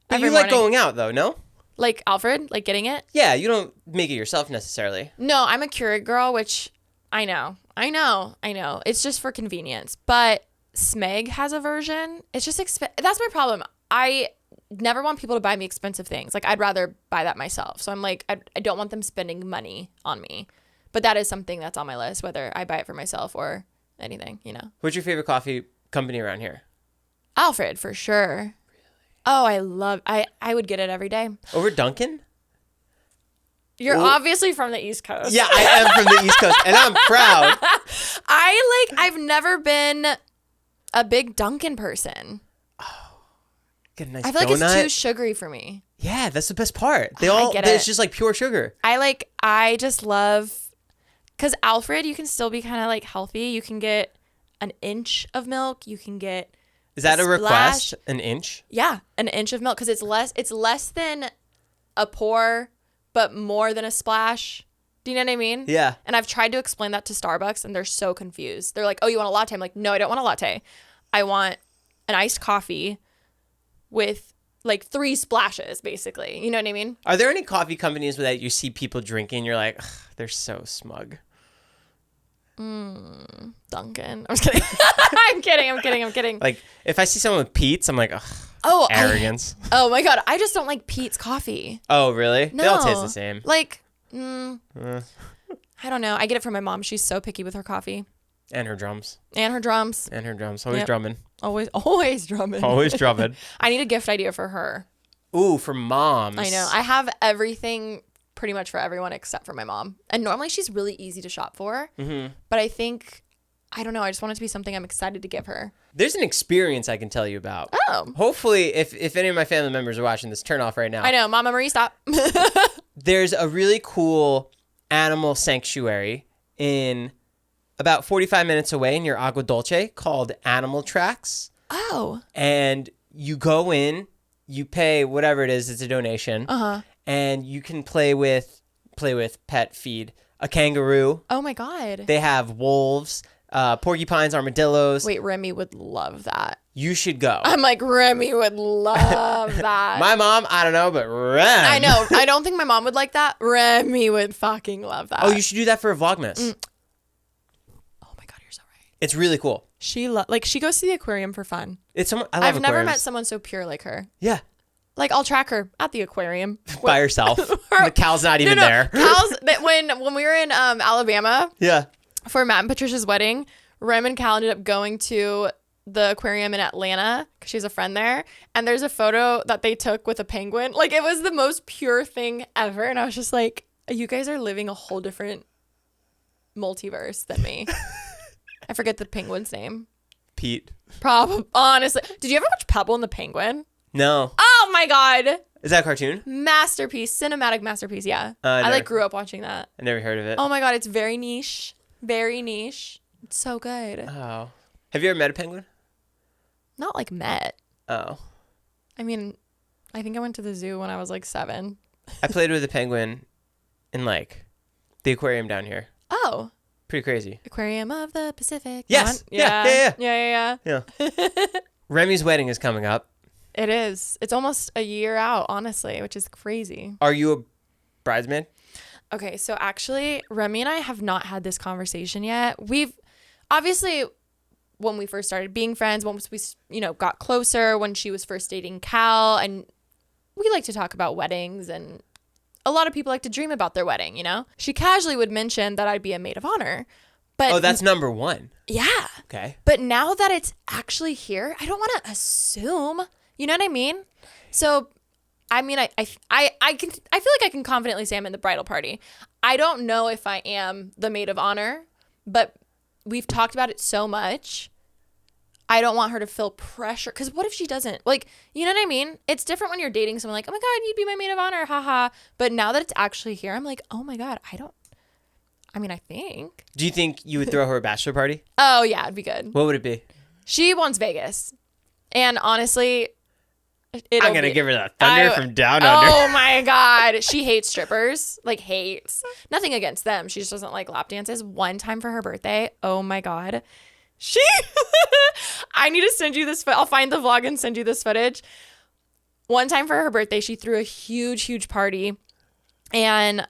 But Every you like morning. going out though, no? Like Alfred, like getting it? Yeah, you don't make it yourself necessarily. No, I'm a Keurig girl, which I know. It's just for convenience. But Smeg has a version. It's just that's my problem. I never want people to buy me expensive things. Like, I'd rather buy that myself. So I'm like, I don't want them spending money on me. But that is something that's on my list, whether I buy it for myself or anything, you know. What's your favorite coffee company around here? Alfred, for sure. Really? Oh, I would get it every day. Over Dunkin'? You're obviously from the East Coast. Yeah, I am from the East Coast, and I'm proud. I've never been a big Dunkin' person. Get a nice I feel donut. like it's too sugary for me. Yeah, that's the best part. Get it. It's just like pure sugar. I just love, because Alfred, you can still be kind of like healthy. You can get an inch of milk. You can get Is that a request? splash. An inch? Yeah, an inch of milk, because it's less than a pour, but more than a splash. Do you know what I mean? Yeah. And I've tried to explain that to Starbucks, and they're so confused. They're like, "Oh, you want a latte?" I'm like, "No, I don't want a latte. I want an iced coffee with like 3 splashes, basically." You know what I mean? Are there any coffee companies that you see people drinking, you're like, ugh, they're so smug? Dunkin'. I'm just kidding. I'm kidding. Like, if I see someone with Pete's, I'm like, ugh, Oh, arrogance. Oh my God. I just don't like Pete's coffee. Oh, really? No. They all taste the same. Like, I don't know. I get it from my mom. She's so picky with her coffee. And her drums. And her drums. Always drumming. Always drumming. Always drumming. I need a gift idea for her. Ooh, for moms. I know. I have everything pretty much for everyone except for my mom. And normally she's really easy to shop for. Mm-hmm. But I don't know. I just want it to be something I'm excited to give her. There's an experience I can tell you about. Oh. Hopefully, if any of my family members are watching this, turn off right now. I know. Mama Marie, stop. There's a really cool animal sanctuary in about 45 minutes away near Agua Dulce called Animal Tracks. Oh. And you go in, you pay whatever it is, it's a donation. Uh-huh. And you can play with pet feed a kangaroo. Oh my God. They have wolves, porcupines, armadillos. Wait, Remy would love that. You should go. I'm like, Remy would love that. My mom, I don't know, but Rem. I know. I don't think my mom would like that. Remy would fucking love that. Oh, you should do that for a Vlogmas. Oh my God, you're so right. It's really cool. She goes to the aquarium for fun. I love I've never aquariums. met someone so pure like her. Yeah. Like, I'll track her at the aquarium. By herself. The Cal's not even there. Cal's, when we were in Alabama Yeah. for Matt and Patricia's wedding, Rem and Cal ended up going to the aquarium in Atlanta because she has a friend there. And there's a photo that they took with a penguin. Like, it was the most pure thing ever. And I was just like, you guys are living a whole different multiverse than me. I forget the penguin's name. Pete. Honestly. Did you ever watch Pebble and the Penguin? No. Oh my God. Is that a cartoon? Masterpiece. Cinematic masterpiece. Yeah. I grew up watching that. I never heard of it. Oh my God. It's very niche. Very niche. It's so good. Oh. Have you ever met a penguin? Not like met. Oh. I mean, I think I went to the zoo when I was like 7. I played with a penguin in like the aquarium down here. Oh. Pretty crazy. Aquarium of the Pacific. Yes. Yeah. Yeah. Remy's wedding is coming up. It is. It's almost a year out, honestly, which is crazy. Are you a bridesmaid? Okay, so actually, Remy and I have not had this conversation yet. We've obviously, when we first started being friends, once we, got closer, when she was first dating Cal, and we like to talk about weddings, and a lot of people like to dream about their wedding, She casually would mention that I'd be a maid of honor. But that's number 1. Yeah. Okay. But now that it's actually here, I don't want to assume. You know what I mean? So, I mean, I feel like I can confidently say I'm in the bridal party. I don't know if I am the maid of honor, but we've talked about it so much. I don't want her to feel pressure. Because what if she doesn't? Like, you know what I mean? It's different when you're dating someone like, oh my God, you'd be my maid of honor. Haha. But now that it's actually here, I'm like, oh my God, I think. Do you think you would throw her a bachelor party? Oh, yeah, it'd be good. What would it be? She wants Vegas. And honestly, I'm going to give her the thunder from down under. Oh my God. She hates strippers. Like, hates. Nothing against them. She just doesn't like lap dances. One time for her birthday. Oh my God. I need to send you this. I'll find the vlog and send you this footage. One time for her birthday, she threw a huge, huge party. And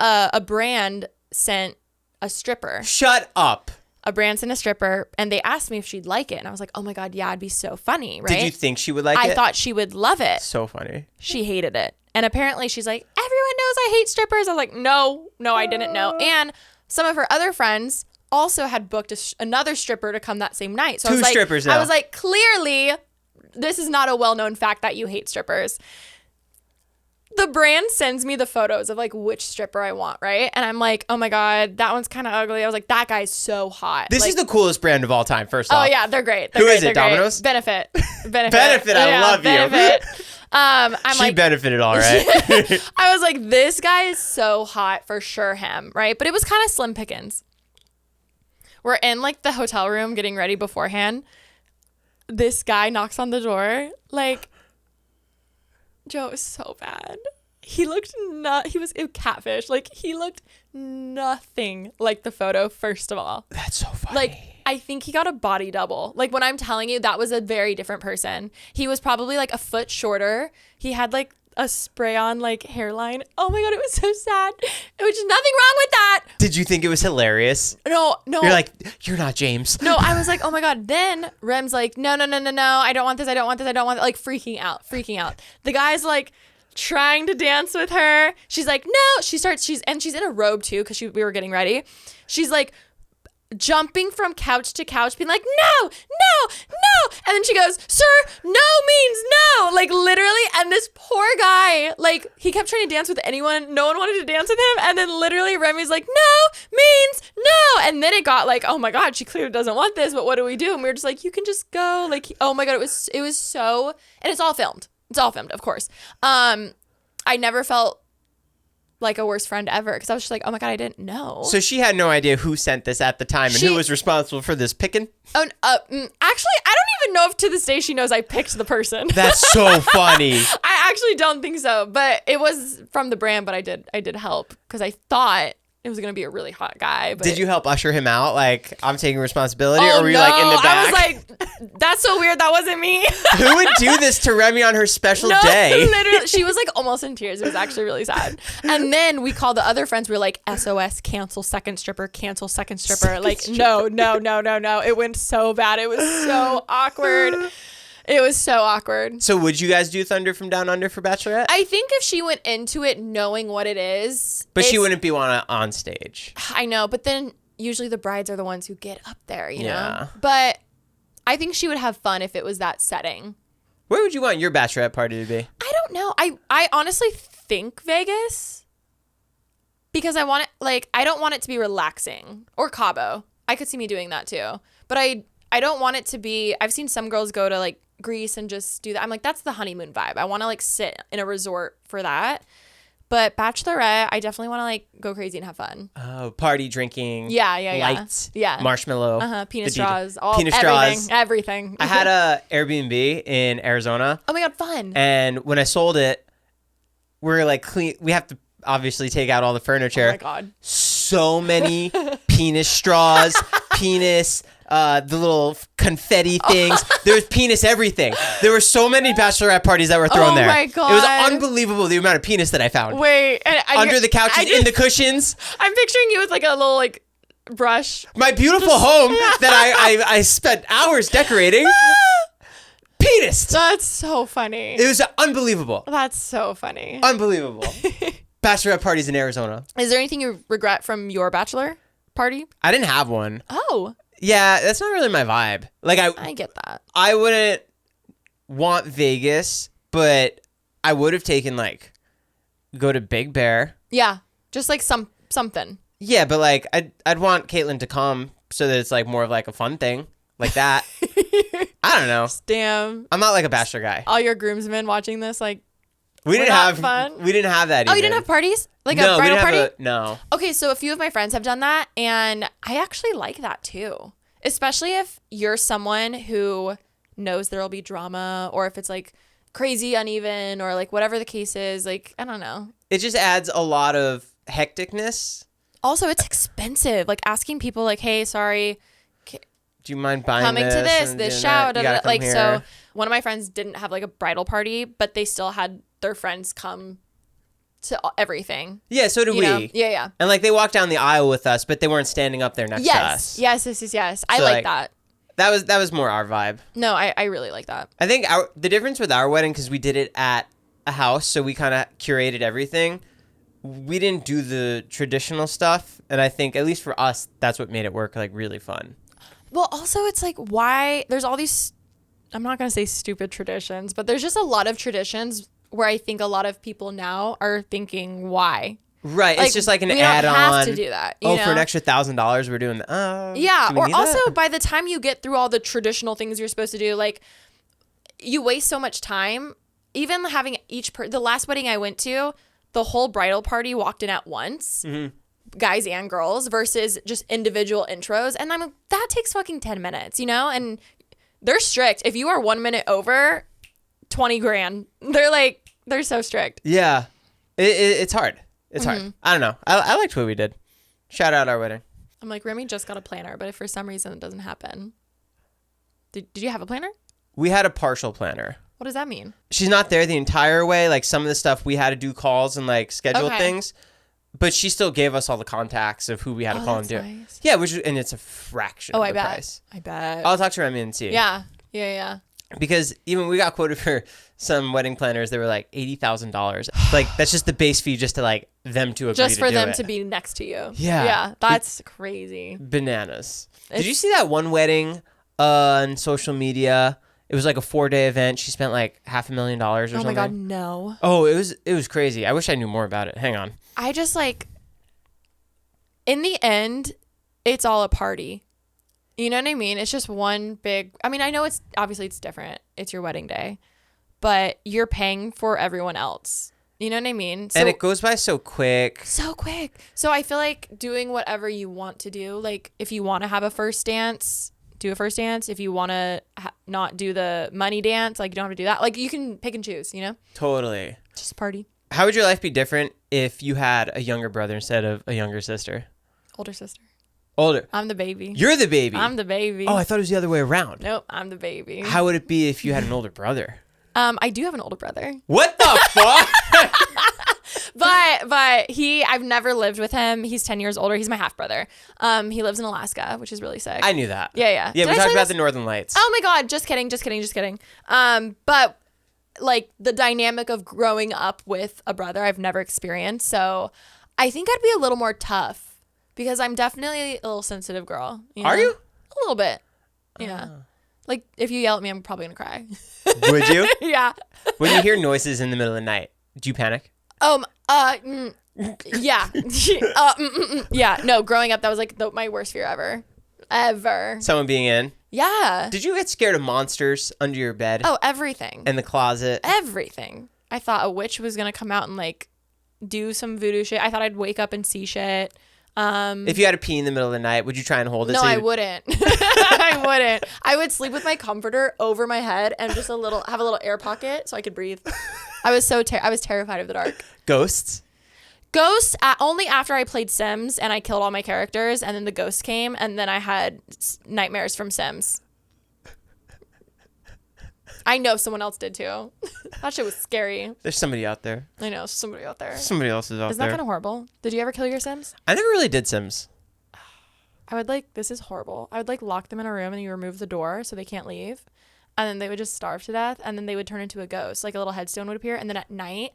a brand sent a stripper. Shut up. A brand sent a stripper, and they asked me if she'd like it. And I was like, oh my God, yeah, it'd be so funny, right? Did you think she would like it? I thought she would love it. So funny. She hated it. And apparently she's like, everyone knows I hate strippers. I was like, no, I didn't know. And some of her other friends also had booked another stripper to come that same night. So 2 strippers now. I was like, clearly, this is not a well-known fact that you hate strippers. the brand sends me the photos of like which stripper I want, right? And I'm like, oh my God, that one's kind of ugly. I was like, that guy's so hot. This like, is the coolest brand of all time, first off. Oh yeah, they're great. Who is it, Domino's? Benefit. Benefit, I love Benefit. She like, benefited all right. I was like, this guy is so hot, for sure him, right? But it was kind of slim pickings. We're in like the hotel room getting ready beforehand. This guy knocks on the door. Like, Joe, it was so bad. He looked he was a catfish. Like, he looked nothing like the photo, first of all. That's so funny. Like, I think he got a body double. Like, when I'm telling you, that was a very different person. He was probably like a foot shorter. He had like a spray-on like hairline. Oh my God, it was so sad. It was just nothing wrong with that. Did you think it was hilarious? No. You're like, you're not James. No, I was like, oh my God. Then Rem's like, no. I don't want this. Like freaking out. The guy's like trying to dance with her. She's like, no. She's in a robe too, because we were getting ready. She's like jumping from couch to couch, being like, no. And then she goes, sir, no means no. Like, literally. And this poor guy, like, he kept trying to dance with anyone. No one wanted to dance with him. And then literally Remy's like, no means no. And then it got like, oh my God, she clearly doesn't want this, but what do we do? And we were just like, you can just go. Like, oh my God, it was so, and it's all filmed. Of course. I never felt like a worst friend ever, because I was just like, oh my God, I didn't know. So she had no idea who sent this at the time and who was responsible for this picking? Actually, I don't even know if to this day she knows I picked the person. That's so funny. I actually don't think so, but it was from the brand, but I did help, because I thought it was going to be a really hot guy. But did you help usher him out? Like, I'm taking responsibility? Or were you like in the back? I was like, that's so weird. That wasn't me. Who would do this to Remy on her special day? Literally, she was like almost in tears. It was actually really sad. And then we called the other friends. We were like, SOS, cancel second stripper. Like, no. It went so bad. It was so awkward. It was so awkward. So would you guys do Thunder from Down Under for Bachelorette? I think if she went into it knowing what it is. But she wouldn't be on stage. I know, but then usually the brides are the ones who get up there, you know? Yeah. But I think she would have fun if it was that setting. Where would you want your Bachelorette party to be? I don't know. I honestly think Vegas. Because I want it, like, I don't want it to be relaxing. Or Cabo. I could see me doing that too. But I don't want it to be, I've seen some girls go to like Greece and just do that. I'm like, that's the honeymoon vibe. I want to like sit in a resort for that. But Bachelorette, I definitely want to like go crazy and have fun. Oh, party, drinking. Yeah. Lights. Yeah. Marshmallow. Penis straws. Everything. I had a Airbnb in Arizona. Oh my God, fun. And when I sold it, we're like we have to obviously take out all the furniture. Oh my God. So many penis straws, the little confetti things. There was penis everything. There were so many Bachelorette parties that were thrown there. Oh my God. It was unbelievable the amount of penis that I found. Wait. Under the couches, in the cushions. I'm picturing you with like a little like brush. My beautiful home that I spent hours decorating. Penis. That's so funny. It was unbelievable. That's so funny. Unbelievable. Bachelorette parties in Arizona. Is there anything you regret from your bachelor party? I didn't have one. Oh. Yeah, that's not really my vibe. Like I get that. I wouldn't want Vegas, but I would have taken like go to Big Bear. Yeah, just like something. Yeah, but like I'd want Caitlin to come so that it's like more of like a fun thing like that. I don't know. Damn. I'm not like a bachelor guy. All your groomsmen watching this, like, we didn't have fun. We didn't have that. Oh, you didn't have parties? Like no, a bridal party? No. Okay, so a few of my friends have done that, and I actually like that too. Especially if you're someone who knows there'll be drama, or if it's like crazy uneven, or like whatever the case is. Like, I don't know. It just adds a lot of hecticness. Also, it's expensive. Like asking people, like, "Hey, sorry, do you mind buying coming to this show?" Like, here. So one of my friends didn't have like a bridal party, but they still had their friends come to everything. Yeah, so do we. Know? Yeah. And like they walked down the aisle with us, but they weren't standing up there next to us. Yes. I like that. That was more our vibe. No, I really like that. I think the difference with our wedding, because we did it at a house, so we kind of curated everything. We didn't do the traditional stuff, and I think, at least for us, that's what made it work like really fun. Well, also, it's like, why there's all these, I'm not going to say stupid traditions, but there's just a lot of traditions where I think a lot of people now are thinking, why? Right. Like, It's just like an we add-on. don't have to do that. You know? For an extra $1,000, we're doing that. Yeah. do we Or need also, that? by the time you get through all the traditional things you're supposed to do, like, you waste so much time. Even having the last wedding I went to, the whole bridal party walked in at once, guys and girls, versus just individual intros. And I'm like, that takes fucking 10 minutes, you know? And they're strict. If you are 1 minute over, 20 grand. They're so strict. Yeah. It's hard. It's hard. I don't know. I liked what we did. Shout out our wedding. I'm like, Remy just got a planner, but if for some reason it doesn't happen. Did you have a planner? We had a partial planner. What does that mean? She's not there the entire way. Like some of the stuff we had to do calls and like schedule things, but she still gave us all the contacts of who we had to call and do. Nice. Yeah, and it's a fraction of the price. I bet. I'll talk to Remy and see. Yeah. Because even we got quoted for some wedding planners that were like $80,000. Like that's just the base fee just to like them to agree just for to do them it. to be next to you. Yeah. That's crazy. Bananas. Did you see that one wedding on social media? It was like a 4-day event. She spent like $500,000 or something. Oh my God, no. Oh, it was crazy. I wish I knew more about it. Hang on. I just like, in the end, it's all a party. You know what I mean? It's just one big, I mean, I know it's different. It's your wedding day, but you're paying for everyone else. You know what I mean? So, and it goes by so quick. So quick. So I feel like doing whatever you want to do, like if you want to have a first dance, do a first dance. If you want to not do the money dance, like you don't have to do that. Like you can pick and choose, you know? Totally. Just party. How would your life be different if you had a younger brother instead of a younger sister? Older sister. Older. I'm the baby. You're the baby. I'm the baby. Oh, I thought it was the other way around. Nope, I'm the baby. How would it be if you had an older brother? I do have an older brother. What the fuck? But I've never lived with him. He's 10 years older. He's my half brother. He lives in Alaska, which is really sick. I knew that. Yeah. Yeah, Did we I talked say about this? the Northern Lights. Oh my God, just kidding. But like the dynamic of growing up with a brother, I've never experienced. So I think I'd be a little more tough because I'm definitely a little sensitive girl. You know? Are you? A little bit. Yeah. Like if you yell at me, I'm probably gonna cry. Would you? Yeah. When you hear noises in the middle of the night, do you panic? Yeah. Yeah. No, growing up, that was like my worst fear ever. Someone being in? Yeah. Did you get scared of monsters under your bed? Oh, everything. In the closet? Everything. I thought a witch was gonna come out and like do some voodoo shit. I thought I'd wake up and see shit. If you had to pee in the middle of the night, would you try and hold it? No, I wouldn't. I wouldn't. I would sleep with my comforter over my head and just have a little air pocket so I could breathe. I was terrified of the dark. Ghosts? Ghosts, only after I played Sims and I killed all my characters and then the ghost came and then I had nightmares from Sims. I know someone else did too. That shit was scary. There's somebody out there. I know, somebody out there. Somebody else is out Isn't there. that kind of horrible? Did you ever kill your Sims? I never really did Sims. This is horrible. I would lock them in a room and you remove the door so they can't leave. And then they would just starve to death and then they would turn into a ghost. Like a little headstone would appear and then at night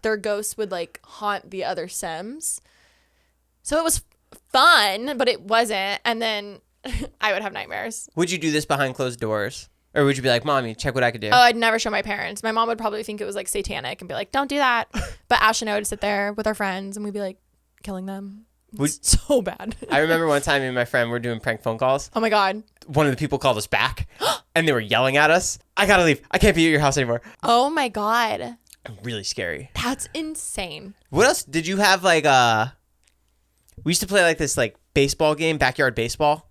their ghosts would haunt the other Sims. So it was fun, but it wasn't. And then I would have nightmares. Would you do this behind closed doors? Or would you be like, Mommy, check what I could do? Oh, I'd never show my parents. My mom would probably think it was satanic and be like, don't do that. But Ash and I would sit there with our friends and we'd be killing them. So bad. I remember one time me and my friend were doing prank phone calls. Oh my God. One of the people called us back and they were yelling at us. I gotta leave. I can't be at your house anymore. Oh my God. Really scary. That's insane. What else? Did you have we used to play this baseball game, backyard baseball?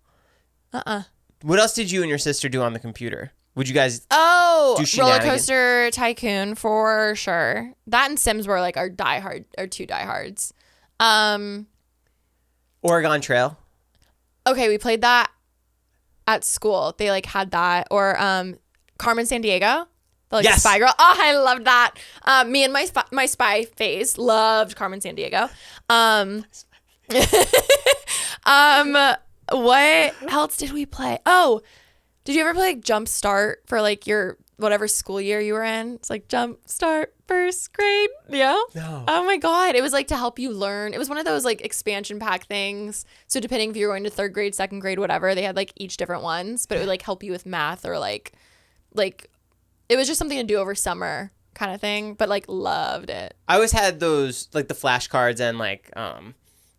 What else did you and your sister do on the computer? Would you guys do Roller shenanigans? Coaster Tycoon for sure. That and Sims were our two diehards. Oregon Trail? Okay, we played that at school. They had that. Or Carmen Sandiego. The Yes. spy girl. Oh, I loved that. Me and my spy phase loved Carmen Sandiego. What else did we play? Oh, did you ever play Jump Start for your whatever school year you were in? It's Jump Start first grade. Yeah. No. Oh my God. It was to help you learn. It was one of those expansion pack things. So depending if you were going to third grade, second grade, whatever, they had each different ones, but it would help you with math or it was just something to do over summer kind of thing, but like loved it. I always had those like the flashcards and like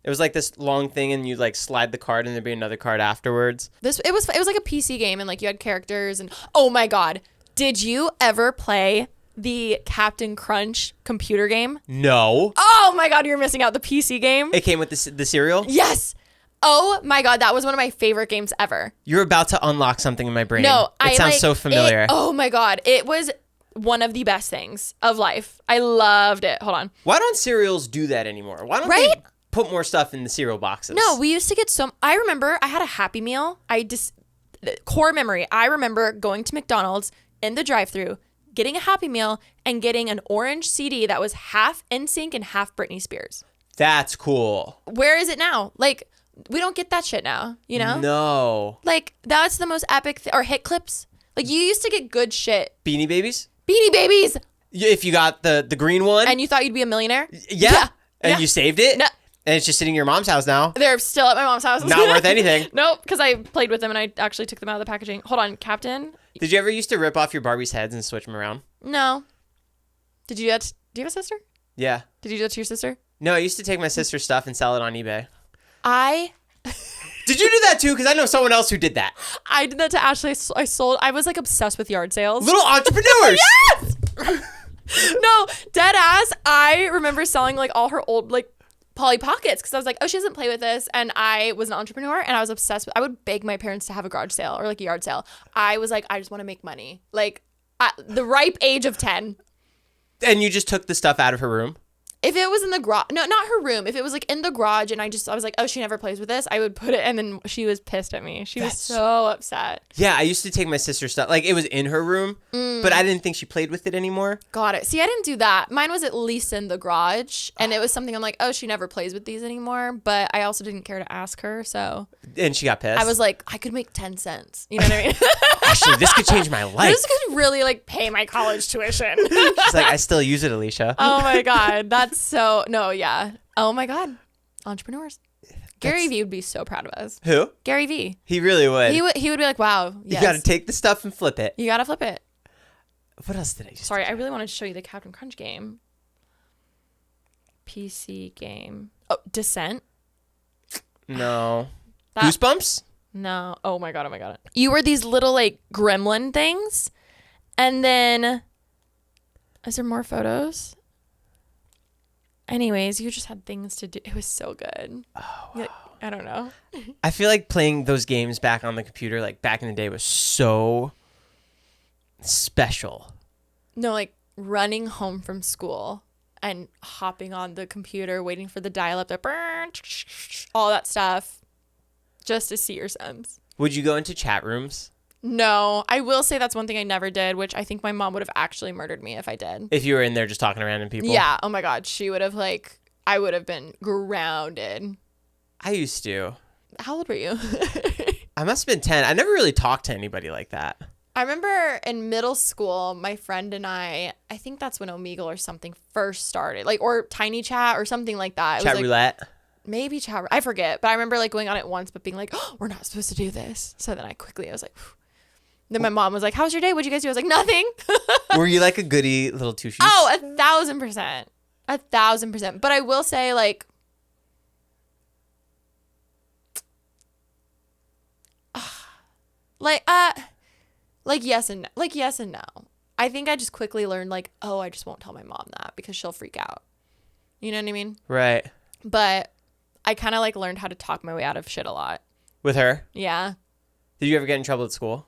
it was like this long thing and you like slide the card and there'd be another card afterwards. It was like a PC game and like you had characters and oh my god, did you ever play the Captain Crunch computer game? No. Oh my god, you're missing out. The PC game. It came with the cereal? Yes. Oh my god, that was one of my favorite games ever. You're about to unlock something in my brain. No, it sounds so familiar. Oh my god, it was one of the best things of life. I loved it. Hold on. Why don't cereals do that anymore? Why don't they put more stuff in the cereal boxes? No, we used to get I remember I had a Happy Meal. Core memory. I remember going to McDonald's in the drive-thru, getting a Happy Meal, and getting an orange CD that was half NSYNC and half Britney Spears. That's cool. Where is it now? Like, we don't get that shit now, you know? No. Like, that's the most epic or hit clips. Like, you used to get good shit. Beanie Babies? Beanie Babies! If you got the green one. And you thought you'd be a millionaire? Yeah. And you saved it? No. And it's just sitting in your mom's house now. They're still at my mom's house. Not worth anything. Nope, because I played with them and I actually took them out of the packaging. Hold on, Captain. Did you ever used to rip off your Barbie's heads and switch them around? No. Did you do that? Do you have a sister? Yeah. Did you do that to your sister? No, I used to take my sister's stuff and sell it on eBay. Did you do that too? Because I know someone else who did that. I did that to Ashley. I was like obsessed with yard sales. Little entrepreneurs. Yes! No, dead ass. I remember selling like all her old like Polly Pockets because I was like, oh, she doesn't play with this. And I was an entrepreneur and I was obsessed with, I would beg my parents to have a garage sale or like a yard sale. I was like, I just want to make money. Like at the ripe age of 10. And you just took the stuff out of her room? If it was in the garage, no, not her room. If it was like in the garage and I was like, oh, she never plays with this, I would put it, and then she was pissed at me. She was so upset. Yeah, I used to take my sister's stuff. Like, it was in her room, but I didn't think she played with it anymore. Got it. See, I didn't do that. Mine was at least in the garage, and it was something I'm like, oh, she never plays with these anymore, but I also didn't care to ask her, so. And she got pissed? I was like, I could make 10 cents. You know what I mean? Actually, this could change my life. This could really, like, pay my college tuition. She's like, I still use it, Alisha. Oh, my God. That's so, no, yeah. Oh, my God. Entrepreneurs. Gary Vee would be so proud of us. Who? Gary Vee. He really would. He would be like, wow, yes. You got to take the stuff and flip it. You got to flip it. What else did I just Sorry, I really wanted to show you the Captain Crunch game. PC game. Oh, Descent? No. Goosebumps? No. Oh my god. You were these little like gremlin things. And then is there more photos? Anyways, you just had things to do. It was so good. Oh, wow. I don't know. I feel like playing those games back on the computer, like back in the day, was so special. No, like running home from school and hopping on the computer, waiting for the dial-up, all that stuff. Just to see your sons. Would you go into chat rooms? No, I will say that's one thing I never did, which I think my mom would have actually murdered me if I did. If you were in there just talking to random people? Yeah. Oh my God. She would have I would have been grounded. I used to. How old were you? I must have been 10. I never really talked to anybody like that. I remember in middle school, my friend and I think that's when Omegle or something first started, like, or Tiny Chat or something like that. It Chat was roulette? Maybe chat. I forget, but I remember like going on it once, but being like, oh, we're not supposed to do this. So then I was like, phew. Then my mom was like, how was your day? What'd you guys do? I was like, nothing. Were you like a goody little two shoes? Oh, 1,000%. 1,000%. But I will say like yes and no. I think I just quickly learned like, oh, I just won't tell my mom that because she'll freak out. You know what I mean? Right. But I kind of like learned how to talk my way out of shit a lot. With her? Yeah. Did you ever get in trouble at school?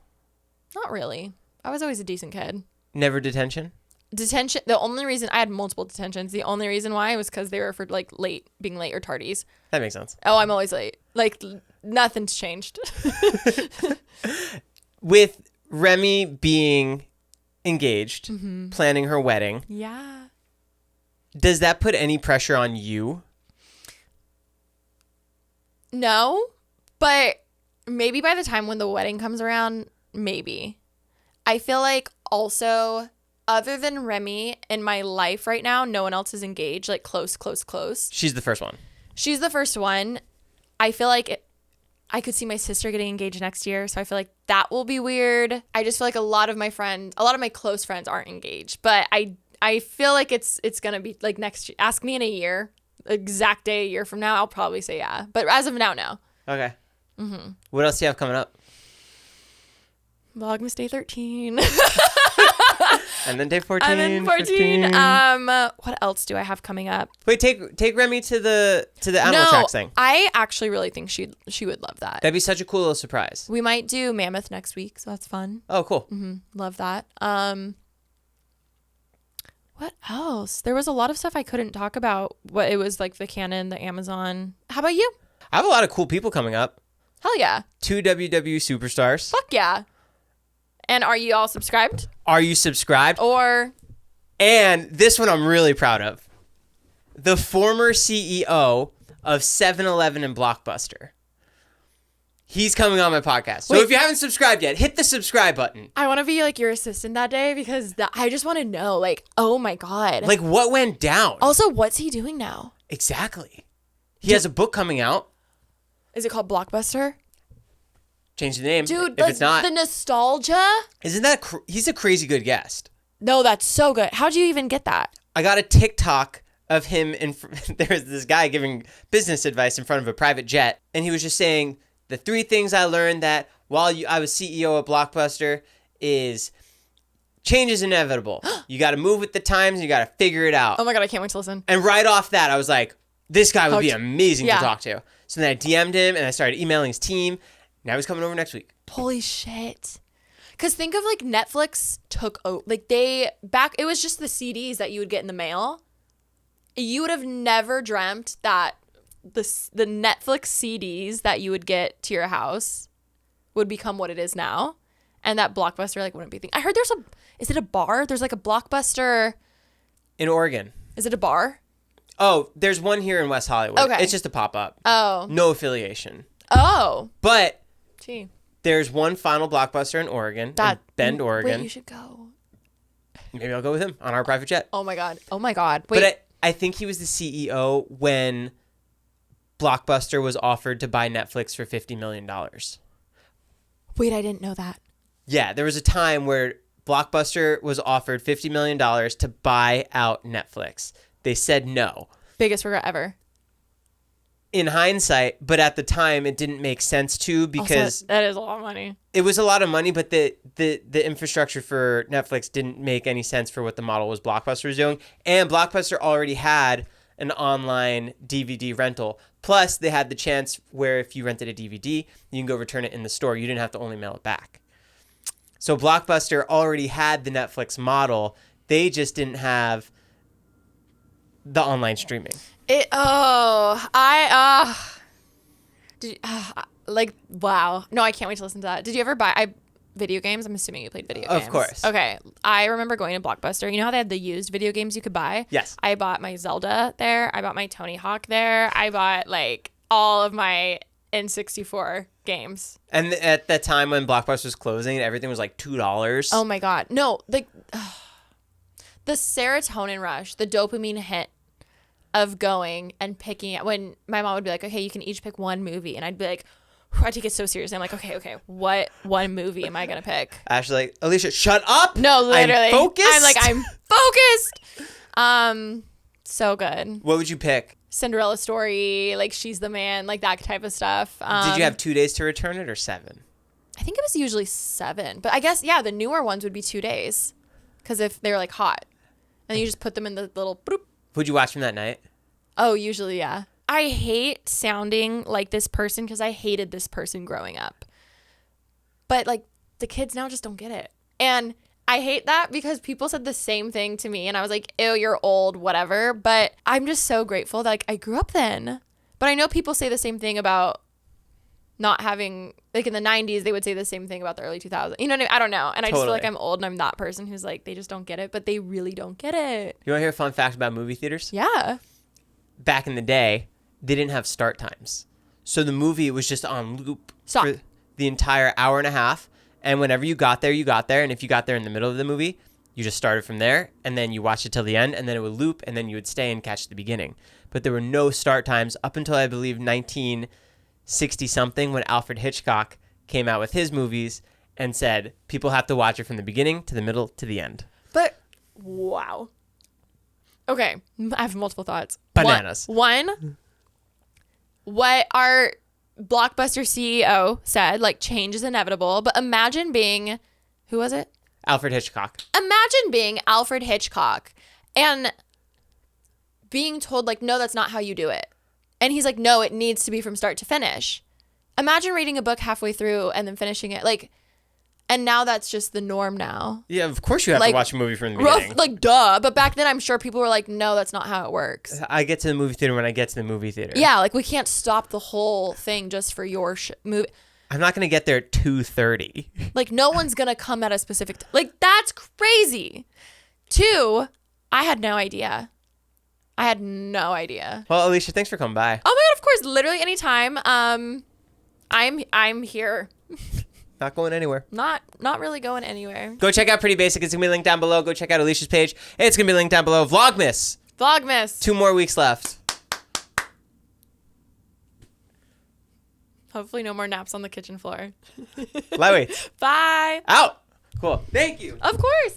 Not really. I was always a decent kid. Never detention? Detention. The only reason I had multiple detentions, the only being why was because they were for like being late or tardies. That makes sense. Oh, I'm always late. Like nothing's changed. With Remy being engaged, planning her wedding. Yeah. Does that put any pressure on you? No, but maybe by the time when the wedding comes around, maybe. I feel like also, other than Remy in my life right now, no one else is engaged, like close. She's the first one. She's the first one. I feel like I could see my sister getting engaged next year, so I feel like that will be weird. I just feel like a lot of my close friends aren't engaged, but I I feel like it's gonna be like next year. Ask me in a year, exact day a year from now, I'll probably say yeah. But as of now, no. Okay. What else do you have coming up? Vlogmas day 13. And then day 14. And then 14. 15. What else do I have coming up? Wait, take Remy to the animal tracks thing. I actually really think she would love that. That'd be such a cool little surprise. We might do Mammoth next week, so that's fun. Oh, cool. Love that. What else? There was a lot of stuff I couldn't talk about. What it was like the Canon, the Amazon. How about you? I have a lot of cool people coming up. Hell yeah. 2 WW superstars. Fuck yeah. And are you all subscribed? Are you subscribed? Or... And this one I'm really proud of. The former CEO of 7-Eleven and Blockbuster. He's coming on my podcast. So if you haven't subscribed yet, hit the subscribe button. I want to be like your assistant that day because I just want to know, like, oh my God. Like, what went down? Also, what's he doing now? Exactly. He has a book coming out. Is it called Blockbuster? Change the name. Dude, if like it's not. the nostalgia. Isn't that... he's a crazy good guest. No, that's so good. How'd you even get that? I got a TikTok of him there's this guy giving business advice in front of a private jet, and he was just saying the 3 things I learned that while I was CEO at Blockbuster is change is inevitable. You got to move with the times, and you got to figure it out. Oh my God, I can't wait to listen. And right off that, I was like, this guy would be amazing to talk to. So then I DM'd him, and I started emailing his team. Now he's coming over next week. Holy shit. Because think of like Netflix took over. Like it was just the CDs that you would get in the mail. You would have never dreamt that the Netflix CDs that you would get to your house would become what it is now. And that Blockbuster like wouldn't be a thing. I heard is it a bar? There's like a Blockbuster. In Oregon. Is it a bar? Oh, there's one here in West Hollywood. Okay. It's just a pop-up. Oh. No affiliation. Oh. But... Gee. There's one final Blockbuster in Oregon, in Bend, Oregon. Wait, you should go. Maybe I'll go with him on our private jet. Oh my God. Oh my God. Wait. But I think he was the CEO when Blockbuster was offered to buy Netflix for $50 million. Wait, I didn't know that. Yeah, there was a time where Blockbuster was offered $50 million to buy out Netflix. They said no. Biggest regret ever. In hindsight, but at the time it didn't make sense to because also, that is a lot of money. It was a lot of money, but the infrastructure for Netflix didn't make any sense for what the model was Blockbuster was doing. And Blockbuster already had an online DVD rental. Plus, they had the chance where if you rented a DVD, you can go return it in the store. You didn't have to only mail it back. So Blockbuster already had the Netflix model. They just didn't have the online streaming. Wow. No, I can't wait to listen to that. Did you ever buy video games? I'm assuming you played video games. Of course. Okay. I remember going to Blockbuster. You know how they had the used video games you could buy? Yes. I bought my Zelda there. I bought my Tony Hawk there. I bought like all of my N64 games. And at that time when Blockbuster was closing, everything was like $2. Oh my God. No, the serotonin rush, the dopamine hit of going and picking it when my mom would be like, okay, you can each pick one movie. And I'd be like, I take it so seriously. I'm like, okay, what one movie am I going to pick? Ashley, like, Alicia, shut up. No, literally. I'm focused. I'm focused. So good. What would you pick? Cinderella story, like she's the man, like that type of stuff. Did you have 2 days to return it or 7? I think it was usually 7. But I guess, yeah, the newer ones would be 2 days. Because if they're like hot. And you just put them in the little bloop. Would you watch them that night? Oh, usually, yeah. I hate sounding like this person because I hated this person growing up. But like the kids now just don't get it. And I hate that because people said the same thing to me and I was like, ew, you're old, whatever. But I'm just so grateful that like I grew up then. But I know people say the same thing about not having, like in the 90s, they would say the same thing about the early 2000s. You know what I mean? I don't know. And I just feel like I'm old and I'm that person who's like, they just don't get it, but they really don't get it. You want to hear a fun fact about movie theaters? Yeah. Back in the day, they didn't have start times. So the movie was just on loop for the entire hour and a half. And whenever you got there, you got there. And if you got there in the middle of the movie, you just started from there. And then you watched it till the end. And then it would loop. And then you would stay and catch the beginning. But there were no start times up until, I believe, 1960-something when Alfred Hitchcock came out with his movies and said, people have to watch it from the beginning to the middle to the end. But, wow. Okay, I have multiple thoughts. Bananas. One, what our Blockbuster CEO said, like, change is inevitable. But imagine being, who was it? Alfred Hitchcock. Imagine being Alfred Hitchcock and being told, like, no, that's not how you do it. And he's like, no, it needs to be from start to finish. Imagine reading a book halfway through and then finishing it. Like, and now that's just the norm now. Yeah, of course you have to watch a movie from the beginning. Like, duh. But back then, I'm sure people were like, no, that's not how it works. I get to the movie theater when I get to the movie theater. Yeah, like, we can't stop the whole thing just for your movie. I'm not going to get there at 2:30. Like, no one's going to come at a specific like, that's crazy. Two, I had no idea. Well, Alisha, thanks for coming by. Oh my God, of course. Literally anytime. I'm here. Not going anywhere. Not really going anywhere. Go check out Pretty Basic. It's going to be linked down below. Go check out Alisha's page. It's going to be linked down below. Vlogmas. 2 more weeks left. Hopefully no more naps on the kitchen floor. Lightweights. Bye. Out. Cool. Thank you. Of course.